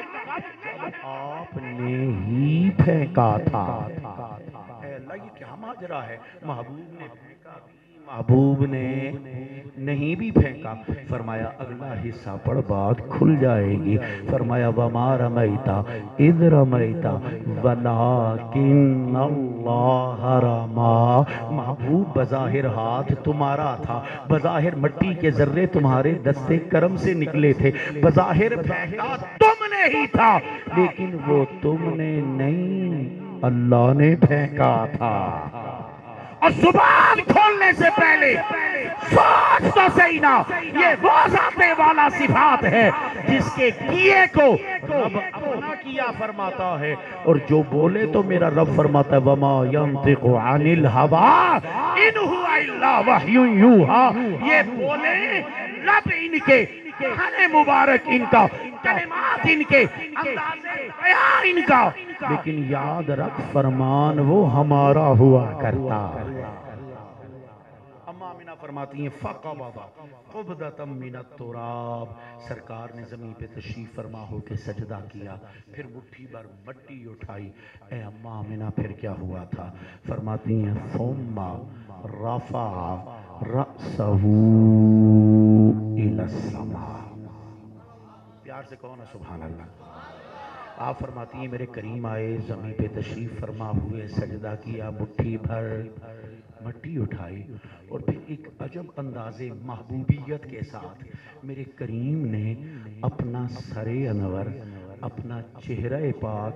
جب آپ نے ہی پھینکا تھا۔ اے اللہ یہ کیا ماجرا ہے؟ محبوب نے پھینکا بھی، محبوب نے نہیں بھی پھینکا۔ فرمایا اگلا حصہ پڑھ بات کھل جائے گی، فرمایا وَمَا رَمَيْتَ إِذْ رَمَيْتَ وَلَٰكِنَّ اللَّهَ رَمَىٰ، محبوب بظاہر ہاتھ تمہارا تھا، بظاہر مٹی کے ذرے تمہارے دستے کرم سے نکلے تھے، بظاہر پھینکا تم نے ہی تھا، لیکن وہ تم نے نہیں، اللہ نے پھینکا تھا۔ اور زبان کھولنے سے پہلے سوچ تو صحیح نا، یہ وہ ذات والا صفات ہے جس کے کیے کو رب اپنا کیا فرماتا ہے، اور جو بولے تو میرا رب فرماتا ہے وَمَا يَنطِقُ عَنِ الْهَوَىٰ إِنْ هُوَ إِلَّا وَحْيٌ يُوحَىٰ، یہ بولے رب ان کے کھانے مبارک ان کا کلمات ان کے، انداز بیان ان کا، لیکن یاد رکھ فرمان وہ ہمارا ہوا کرتا۔ اما آمنہ فرماتی ہیں فَقَبَضَ قُبْضَةً مِّنَ التُّرَابِ، سرکار نے زمین پہ تشریف فرما ہو کے سجدہ کیا، پھر مٹھی بھر مٹی اٹھائی۔ اے اما آمنہ پھر کیا ہوا تھا؟ فرماتی ہیں ثُمَّ رَفَعَ رَأْسَهُ إِلَى السَّمَاءِ، پیار سے کہو نا سبحان اللہ۔ آپ فرماتی ہیں میرے کریم آئے، زمین پہ تشریف فرما ہوئے، سجدہ کیا، مٹھی بھر مٹی اٹھائی، اور پھر ایک عجب انداز محبوبیت کے ساتھ میرے کریم نے اپنا سر انور، اپنا چہرہ پاک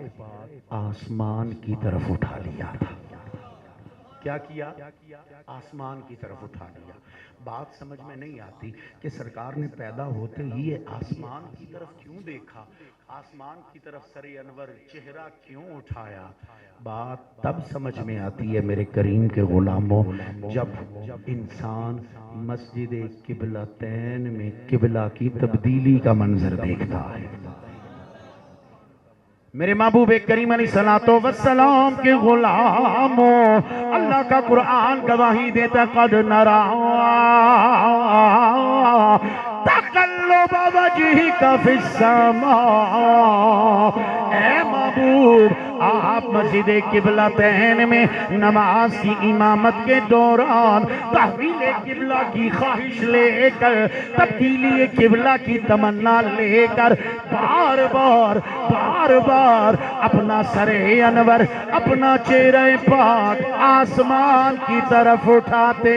آسمان کی طرف اٹھا لیا تھا۔ کیا کیا؟ آسمان کی طرف اٹھا لیا۔ بات سمجھ میں نہیں آتی کہ سرکار نے پیدا ہوتے ہی یہ آسمان کی طرف کیوں دیکھا، آسمان کی طرف سر انور چہرہ کیوں اٹھایا؟ بات تب سمجھ میں آتی ہے میرے کریم کے غلاموں، جب انسان مسجد قبلتین میں قبلہ کی تبدیلی کا منظر دیکھتا ہے۔ میرے محبوب کریم علیہ السلام کے غلاموں، اللہ کا قرآن گواہی دیتا قد نرا تقلب وجہک فی السماء، اے محبوب آپ مسجد قبلتین میں نماز کی امامت کے دوران تحویل قبلہ کی خواہش لے کر، تبدیلی قبلہ کی تمنا لے کر بار بار اپنا سر انور، اپنا چہرہ پاک آسمان کی طرف اٹھاتے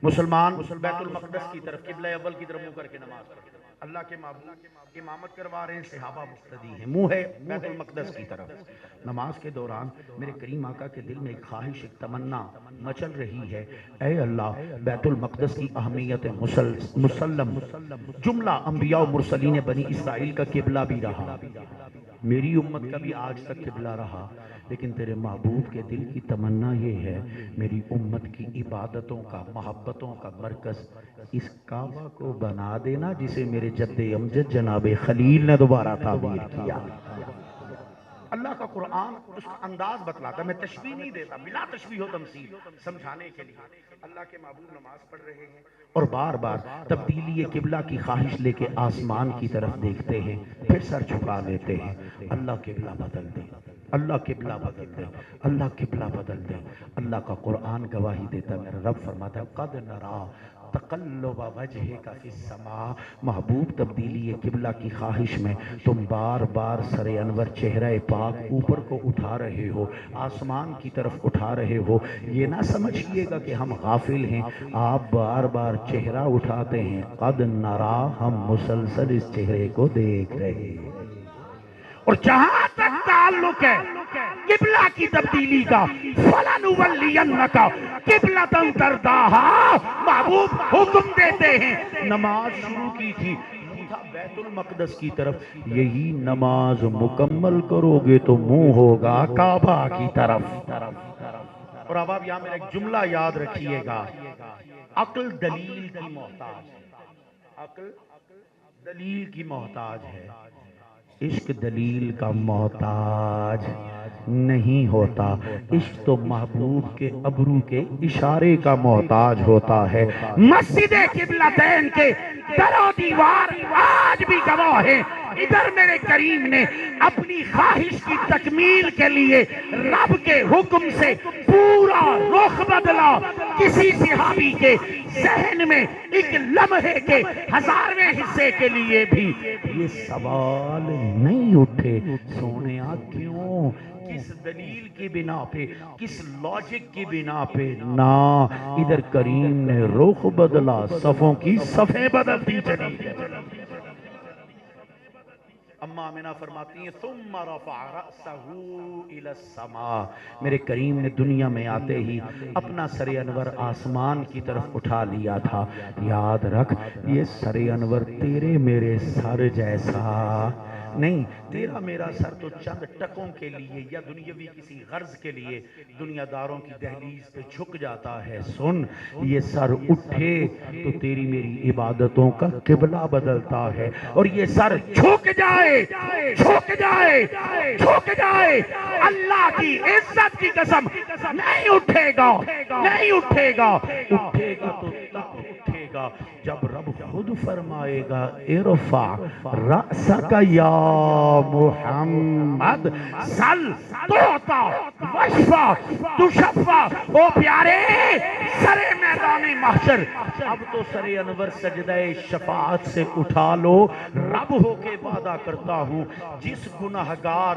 مسلمان بیت المقدس کی طرف، قبلہ اول کی طرف منہ کر کے نماز پڑھتے ہیں۔ اللہ کے محبوب امامت کروا رہے ہیں، صحابہ مقتدی ہیں، منہ ہے بیت المقدس کی طرف۔ نماز کے دوران میرے کریم آقا کے دل میں ایک خواہش، ایک تمنا مچل رہی ہے، اے اللہ بیت المقدس کی اہمیت مسلم، جملہ انبیاء و مرسلین بنی اسرائیل کا قبلہ بھی رہا، میری امت کا بھی آج تک قبلہ رہا، لیکن تیرے محبوب کے دل کی تمنا یہ ہے میری امت کی عبادتوں کا، محبتوں کا مرکز اس کعبہ کو بنا دینا جسے میرے جد امجد جناب خلیل نے دوبارہ تعبیر کیا۔ اللہ کا قرآن اس کا انداز بتلاتا ہے، میں تشبیہ نہیں دیتا، بلا تشبیہ و تمثیل سمجھانے کے لیے۔ اللہ کے محبوب نماز پڑھ رہے ہیں اور بار بار تبدیلی قبلہ کی خواہش لے کے آسمان کی طرف دیکھتے ہیں، پھر سر جھکا لیتے ہیں، اللہ قبلہ بدل دے، اللہ قبلہ بدل دے، اللہ قبلہ بدل دے۔ اللہ کا قرآن گواہی دیتا ہے، میرا رب فرماتا ہے قد نرا تقلب وجہک فی السماء، محبوب تبدیلی قبلہ کی خواہش میں تم بار بار سر انور چہرہ پاک اوپر کو اٹھا رہے ہو، آسمان کی طرف اٹھا رہے ہو۔ یہ نہ سمجھئے گا کہ ہم غافل ہیں، آپ بار بار چہرہ اٹھاتے ہیں، قد نرا ہم مسلسل اس چہرے کو دیکھ رہے ہیں۔ اور جہاں تک تعلق ہے قبلہ کی تبدیلی کا، فَلَنُوَلِّيَنَّكَ قِبْلَةً تَرْضَاهَا، محبوب حکم دیتے ہیں، نماز شروع کی تھی بیت المقدس کی طرف، یہی نماز مکمل کرو گے تو منہ ہوگا کعبہ کی طرف۔ اور اب آپ یہاں میرا ایک جملہ یاد رکھیے گا، عقل دلیل کی محتاج ہے، عقل دلیل کی محتاج ہے، عشق دلیل کا محتاج نہیں ہوتا، عشق تو محبوب کے ابرو کے اشارے کا محتاج ہوتا ہے۔ مسجد قبلتین کے در و دیوار آج بھی گواہ ہیں، ادھر میرے کریم نے اپنی خواہش کی تکمیل کے لیے رب کے حکم سے پورا رخ بدلا۔ کسی صحابی کے ذہن میں ایک لمحے کے 1000ویں حصے کے لیے بھی یہ سوال نہیں اٹھے، سونیا کیوں، کس دلیل کی بنا پہ، کس لاجک کی بنا پہ؟ نہ، ادھر کریم نے رخ بدلا، صفوں کی صفیں بدلتی چلی۔ اما آمنہ فرماتی ہیں ثم رفع رأسه الى السماء، میرے کریم نے دنیا میں آتے ہی اپنا سر انور آسمان کی طرف اٹھا لیا تھا۔ یاد رکھ یہ سر انور تیرے میرے سر جیسا نہیں، تیرا میرا سر تو چند ٹکوں کے لیے یا دنیاوی کسی غرض کے لیے دنیا داروں کی دہلیز پہ جھک جاتا ہے۔ سن، یہ سر اٹھے تو تیری میری عبادتوں کا قبلہ بدلتا ہے، اور یہ سر جھک جائے، جھک جائے، جھک جائے، اللہ کی عزت کی قسم نہیں اٹھے گا، نہیں اٹھے گا۔ اٹھے گا تو تب اٹھے گا جب رب خود فرمائے گا ارفع رأسک یا محمد سل تعطا واشفع تشفع۔ او پیارے، سر میدان محشر اب تو سر انور سجدہ شفاعت سے اٹھا لو۔ رب ہو کے وعدہ کرتا ہوں، جس گناہگار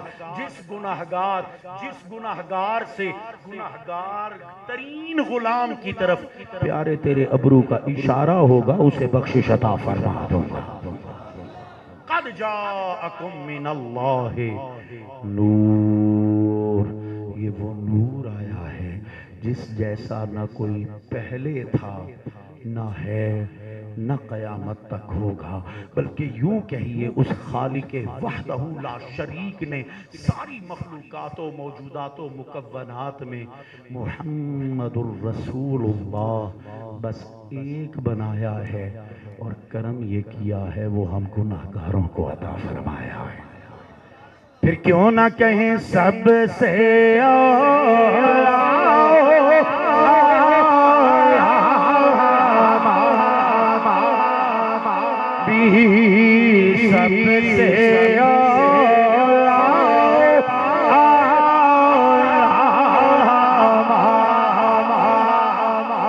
سے گناہگار ترین غلام کی طرف پیارے تیرے ابرو کا اشارہ ہوگا، اسے بخشش عطا فرما دوں گا۔ قد جاءکم من اللہ نور، یہ وہ نور آیا ہے جس جیسا نہ کوئی پہلے تھا، نہ ہے، نہ قیامت تک ہوگا، بلکہ یوں کہیے اس خالق وحدہ لا شریک نے ساری مخلوقات و موجودات و مکونات میں محمد الرسول اللہ بس ایک بنایا ہے، اور کرم یہ کیا ہے وہ ہم گناہگاروں کو عطا فرمایا ہے۔ پھر کیوں نہ کہیں سب سے سب سے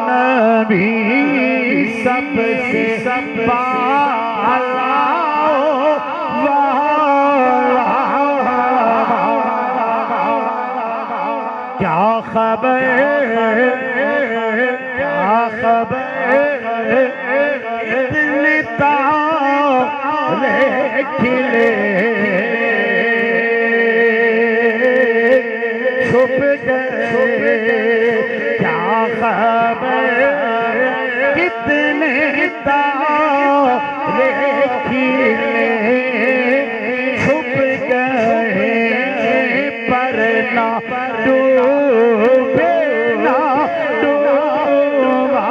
نبی سب سے کیا خبر، کیا خبر اتنے تارے کھلے چھپ گئے، کیا خبر کتنے تارے کھلے چھپ گئے، پر نہ ڈوبے نہ ڈوبا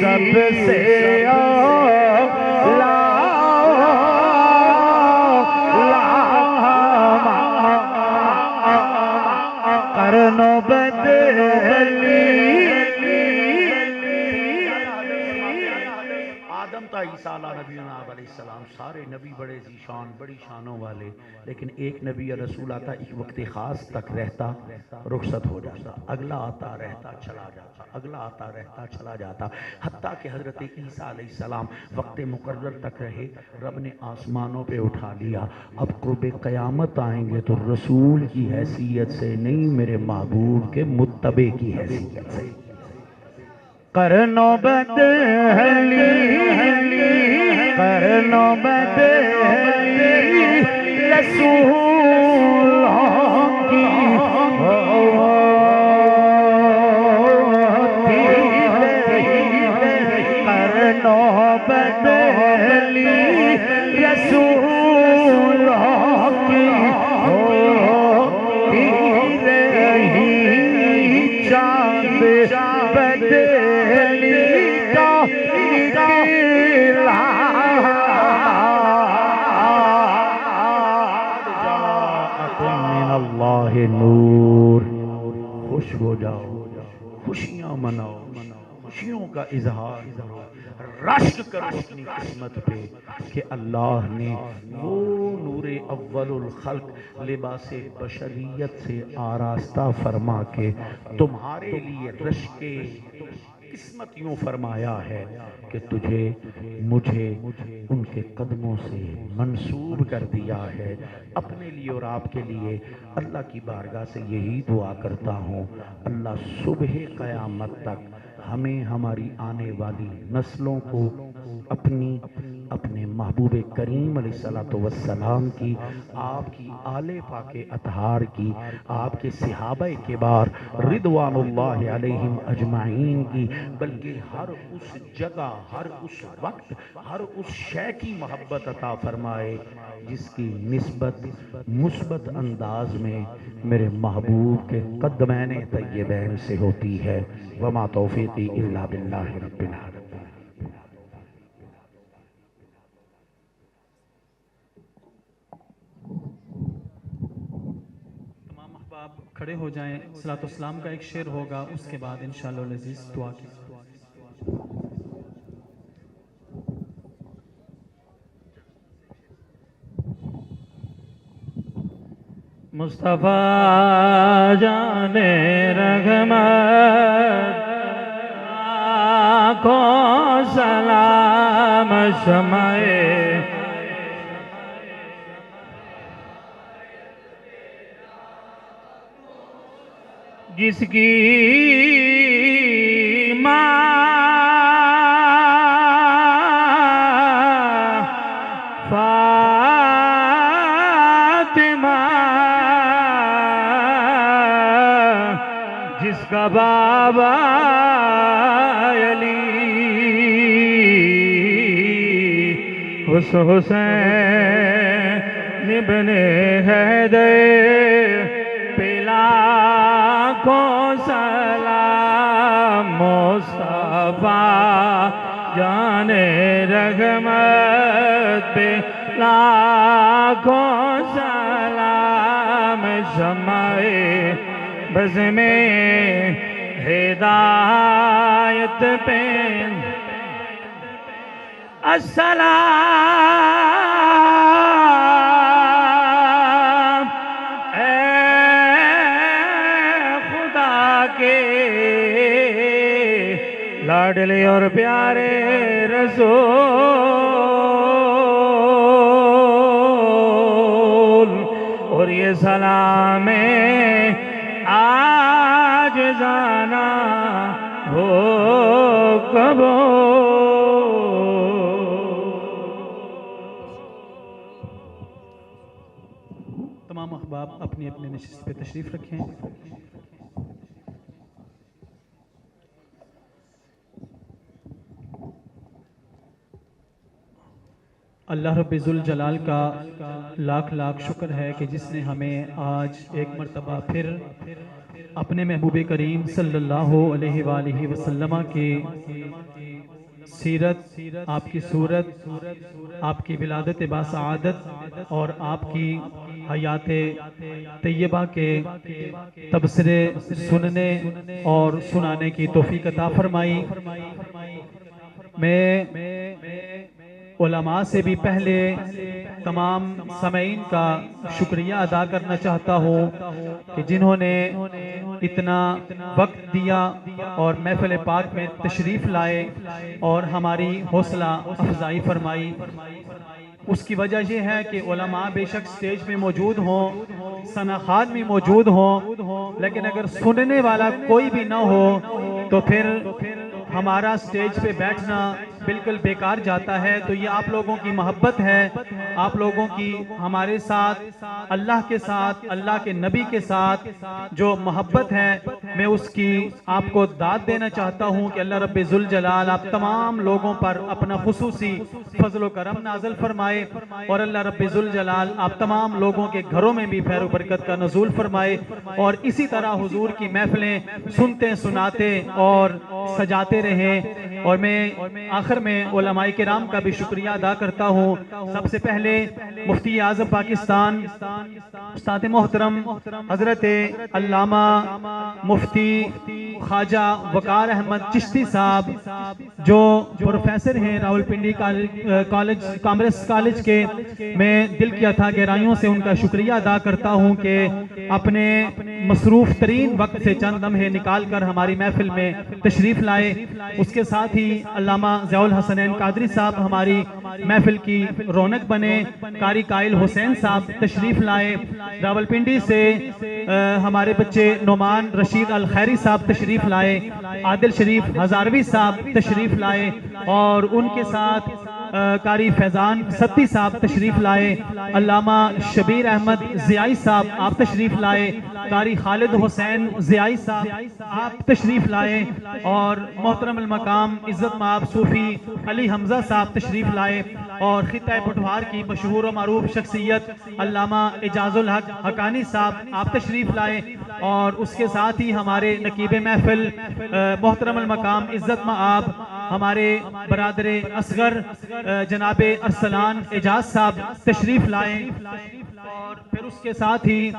سب سے کرنو بدلی آدم تا عیسیٰ علیہ نبی علیہ السلام، سارے نبی بڑے ذیشان بڑی شانوں والے، لیکن ایک نبی یا رسول آتا ایک وقت خاص تک رہتا، رخصت ہو جاتا، اگلا آتا رہتا چلا جاتا، اگلا آتا رہتا چلا جاتا، حتیٰ کہ حضرت عیسیٰ علیہ السلام وقت مقرر تک رہے، رب نے آسمانوں پہ اٹھا لیا۔ اب قرب قیامت آئیں گے تو رسول کی حیثیت سے نہیں، میرے محبوب کے متبع کی حیثیت سے۔ کرنو بدلی کرنو بدلی رسولوں کی کرنو بدلی رسولوں کی رہی چاند بدلی کا نکلا جاءکم من اللہ نور۔ خوش ہو جاؤ، خوشیاں مناؤ، خوشیوں کا اظہار کرو، رشک کرو اپنی قسمت پہ کہ اللہ نے وہ نور اول الخلق لباس بشریت سے آراستہ فرما کے تمہارے لیے رشک قسمت یوں فرمایا ہے کہ تجھے مجھے ان کے قدموں سے منسوب کر دیا ہے۔ اپنے لیے اور آپ کے لیے اللہ کی بارگاہ سے یہی دعا کرتا ہوں، اللہ صبح قیامت تک ہمیں ہماری آنے والی نسلوں کو اپنی اپنے محبوب کریم علیہ السلام کی، آپ کی آل پاک اطہار کی، آپ کے صحابہ کبار رضوان اللہ علیہم اجمعین کی، بلکہ ہر اس جگہ، ہر اس وقت، ہر اس شے کی محبت عطا فرمائے جس کی نسبت مثبت انداز میں میرے محبوب کے قدمین طیبین سے ہوتی ہے۔ وما توفیقی الا باللہ رب العالمین۔ تمام احباب کھڑے ہو جائیں، صلاۃ والسلام کا ایک شعر ہوگا، اس کے بعد انشاءاللہ العزیز دعا کی۔ مصطفیٰ جان رحمت کو سلام شمع جس کی ماں فاطمہ، جس کا بابا علی، حسین ابن حیدر، پلا کو سلام مصطفیٰ جان رحمت پہ لاکھوں سلام، شمع بز میں ہدایت پہ السلام، اے خدا کے لاڈلے اور پیارے رسول، اور یہ سلام آج جانا ہو قبول۔ تمام احباب اپنی اپنی نشست پہ تشریف رکھیں۔ اللہ رب ذوالجلال کا لاکھ لاکھ شکر ہے کہ جس نے ہمیں آج ایک مرتبہ پھر اپنے محبوب کریم صلی اللہ علیہ وآلہ وسلم کی سیرت، آپ کی صورت، آپ کی ولادت باسعادت اور آپ کی حیات طیبہ کے تبصرے سننے اور سنانے کی توفیق عطا فرمائی۔ میں علماء سے بھی پہلے تمام سامعین کا شکریہ ادا کرنا چاہتا ہوں کہ جنہوں نے اتنا وقت دیا اور محفل پاک میں تشریف لائے اور ہماری حوصلہ افزائی فرمائی۔ اس کی وجہ یہ ہے کہ علماء بے شک سٹیج میں موجود ہوں، ثناخوان بھی موجود ہوں، لیکن اگر سننے والا کوئی بھی نہ ہو تو پھر ہمارا سٹیج پہ بیٹھنا بالکل بیکار جاتا ہے۔ تو یہ آپ لوگوں کی محبت ہے، آپ لوگوں کی ہمارے ساتھ، اللہ کے ساتھ، اللہ کے نبی کے ساتھ جو محبت ہے، میں اس کی آپ کو داد دینا چاہتا ہوں کہ اللہ رب ذوالجلال آپ تمام لوگوں پر اپنا خصوصی فضل و کرم نازل فرمائے، اور اللہ رب ذوالجلال آپ تمام لوگوں کے گھروں میں بھی خیر و برکت کا نزول فرمائے، اور اسی طرح حضور کی محفلیں سنتے سناتے اور سجاتے رہیں۔ اور میں آخر میں علماء کرام کا بھی شکریہ ادا کرتا ہوں۔ سب سے پہلے مفتی اعظم پاکستان استاد محترم حضرت علامہ مفتی خواجہ وقار احمد چشتی صاحب، جو پروفیسر ہیں راولپنڈی کالج کامرس کالج کے، میں دل کی اتھا گہرائیوں سے ان کا شکریہ ادا کرتا ہوں کہ اپنے مصروف ترین وقت سے چند لمحے نکال کر ہماری محفل میں تشریف لائے۔ اس کے ساتھ ہی علامہ ضیاء الحسنین قادری صاحب ہماری محفل کی رونق بنے، قاری قائل حسین صاحب تشریف لائے، راولپنڈی سے ہمارے بچے نعمان رشید الخیری صاحب تشریف لائے، عادل شریف ہزاروی صاحب تشریف لائے، اور ان کے ساتھ قاری فیضان ستی صاحب تشریف لائے، علامہ شبیر احمد ضیائی صاحب آپ تشریف لائے، قاری خالد حسین ضیائی صاحب آپ تشریف لائے، اور محترم المقام عزت مآب صوفی علی حمزہ صاحب تشریف لائے، اور خطہ پٹھوار کی مشہور و معروف شخصیت علامہ اعجاز الحق حقانی صاحب آپ تشریف لائے، اور اس کے ساتھ ہی ہمارے نقیب محفل محترم المقام عزت مآب ہمارے برادر اصغر جناب ارسلان اعجاز صاحب تشریف لائے، اور پھر اس کے ساتھ ہی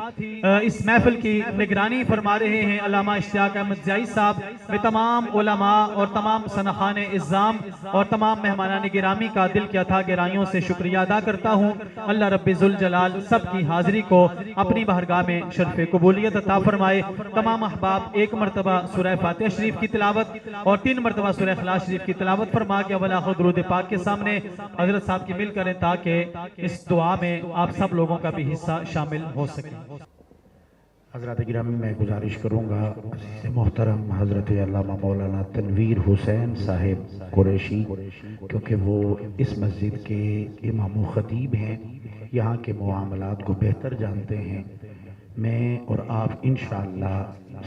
اس محفل کی نگرانی فرما رہے ہیں علامہ اشتیاق احمد ضیائی صاحب۔ میں تمام علماء اور تمام سنخان اعظام اور تمام مہمانان گرامی کا دل کی اتھاہ گہرائیوں سے شکریہ ادا کرتا ہوں۔ اللہ رب ذوالجلال سب کی حاضری کو اپنی بارگاہ میں شرف قبولیت عطا فرمائے۔ تمام احباب ایک مرتبہ سورہ فاتحہ شریف کی تلاوت اور 3 مرتبہ سورہ اخلاص شریف کی تلاوت فرما کے اول آخر درود پاک کے سامنے حضرت صاحب کی مل کریں تاکہ اس دعا میں آپ سب لوگوں کا بھی حصہ شامل ہو سکے۔ حضرات گرامی میں گزارش کروں گا عزیز محترم حضرت علامہ مولانا تنویر حسین صاحب قریشی، کیونکہ وہ اس مسجد کے امام و خطیب ہیں، یہاں کے معاملات کو بہتر جانتے ہیں، میں اور آپ انشاءاللہ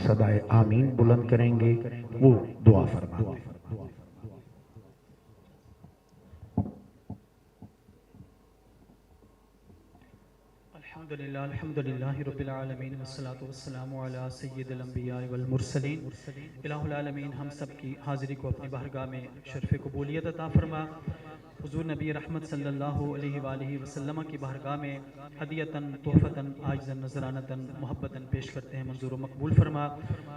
صدائے آمین بلند کریں گے، وہ دعا فرمائیں۔ الحمدللہ رب العالمین والصلاة والسلام علی سید الانبیاء والمرسلین۔ الہ العالمین ہم سب کی حاضری کو اپنی بارگاہ میں شرف قبولیت عطا فرما۔ حضور نبی رحمت صلی اللہ علیہ وآلہ وسلم کی بارگاہ میں ہدیتاً تحفتاً عاجزاً نذرانتاً محبتاً پیش کرتے ہیں، منظور و مقبول فرما۔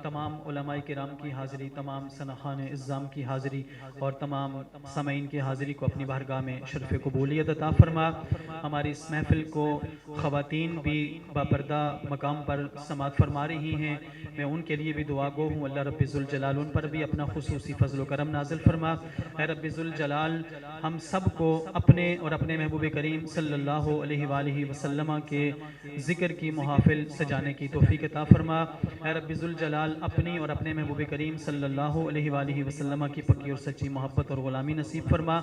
تمام علماء کرام کی حاضری، تمام سنخان اعظام کی حاضری اور تمام سامعین کی حاضری کو اپنی بارگاہ میں شرف قبولیت عطا فرما۔ ہماری اس محفل کو خواتین بھی باپردہ مقام پر سماعت فرما رہی ہیں، میں ان کے لیے بھی دعا گو ہوں، اللہ رب ذوالجلال ان پر بھی اپنا خصوصی فضل و کرم نازل فرما۔ اے رب ذوالجلال ہم سب کو اپنے اور اپنے محبوب کریم صلی اللہ علیہ وآلہ وسلم کے ذکر کی محافل سجانے کی توفیق عطا فرما۔ اے رب ذوالجلال اپنی اور اپنے محبوب کریم صلی اللہ علیہ وآلہ وسلم کی پکی اور سچی محبت اور غلامی نصیب فرما۔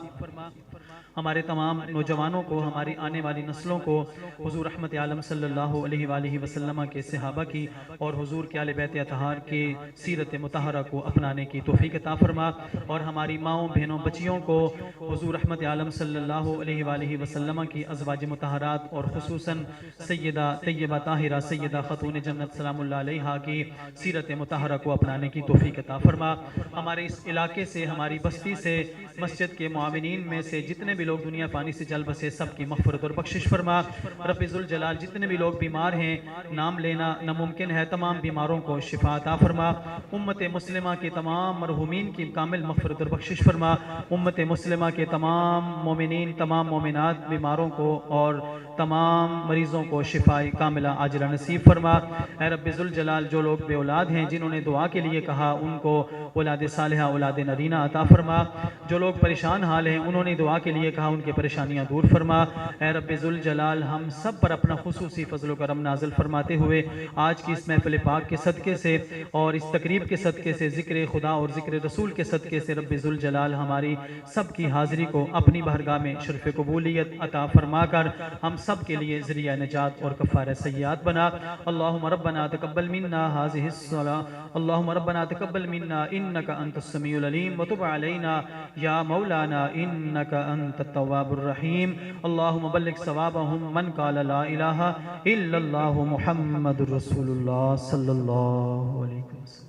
ہمارے تمام نوجوانوں کو، ہماری آنے والی نسلوں کو حضور رحمت عالم صلی اللہ علیہ وآلہ وسلم کے صحابہ کی اور حضور کے اہل بیت اطہار کے سیرت مطہرہ کو اپنانے کی توفیق عطا فرما، اور ہماری ماؤں بہنوں بچیوں کو حضور رحمت عالم صلی اللہ علیہ وآلہ وسلم کی ازواج مطہرات اور خصوصاً سیدہ طیبہ طاہرہ سیدہ خاتون جنت سلام اللہ علیہا کی سیرت مطہرہ کو اپنانے کی توفیق عطا فرما۔ ہمارے اس علاقے سے، ہماری بستی سے، مسجد کے معاونین میں سے جتنے بھی لوگ دنیا فانی سے جل بسے سب کی مغفرت اور بخشش فرما۔ رب ذوالجلال جتنے بھی لوگ بیمار ہیں، نام لینا ناممکن ہے، تمام بیماروں کو شفا عطا فرما۔ امت مسلمہ کے تمام مرحومین کی کامل مغفرت اور بخشش فرما۔ امت مسلمہ کے تمام مومنین، تمام مومنات بیماروں کو اور تمام مریضوں کو شفا کاملہ عاجلہ نصیب فرما۔ اے رب ذوالجلال جو لوگ بے اولاد ہیں، جنہوں نے دعا کے لیے کہا، ان کو اولاد صالحہ اولاد نرینہ عطا فرما۔ جو لوگ پریشان حال ہیں، انہوں نے دعا کے لیے کہا، ان کے پریشانیاں دور فرما۔ اے رب ذوالجلال ہم سب پر اپنا خصوصی فضل و کرم نازل فرماتے ہوئے آج کی اس محفل پاک کے صدقے سے اور اس تقریب کے صدقے سے، ذکر خدا اور ذکر رسول کے صدقے سے رب ذوالجلال ہماری سب کی حاضری کو اپنی بارگاہ میں شرف قبولیت عطا فرما کر ہم سب کے لیے ذریعہ نجات اور کفارہ سیئات بنا۔ اللہم ربنا تقبل منا هذه الصلاة، اللہم ربنا تقبل منا انک انت السمیع العلیم وتب علینا یا مولانا انک انت التواب الرحیم۔ اللہم بلغ ثوابہم من قال لا الہ الا اللہ محمد رسول اللہ صلی اللہ علیہ وسلم۔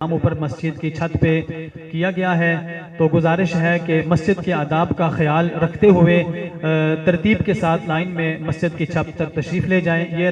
ہم اوپر مسجد کی چھت پہ کیا گیا ہے، تو گزارش ہے کہ مسجد کے آداب کا خیال رکھتے ہوئے ترتیب کے ساتھ لائن میں مسجد کی چھت تک تشریف لے جائیں۔ یہ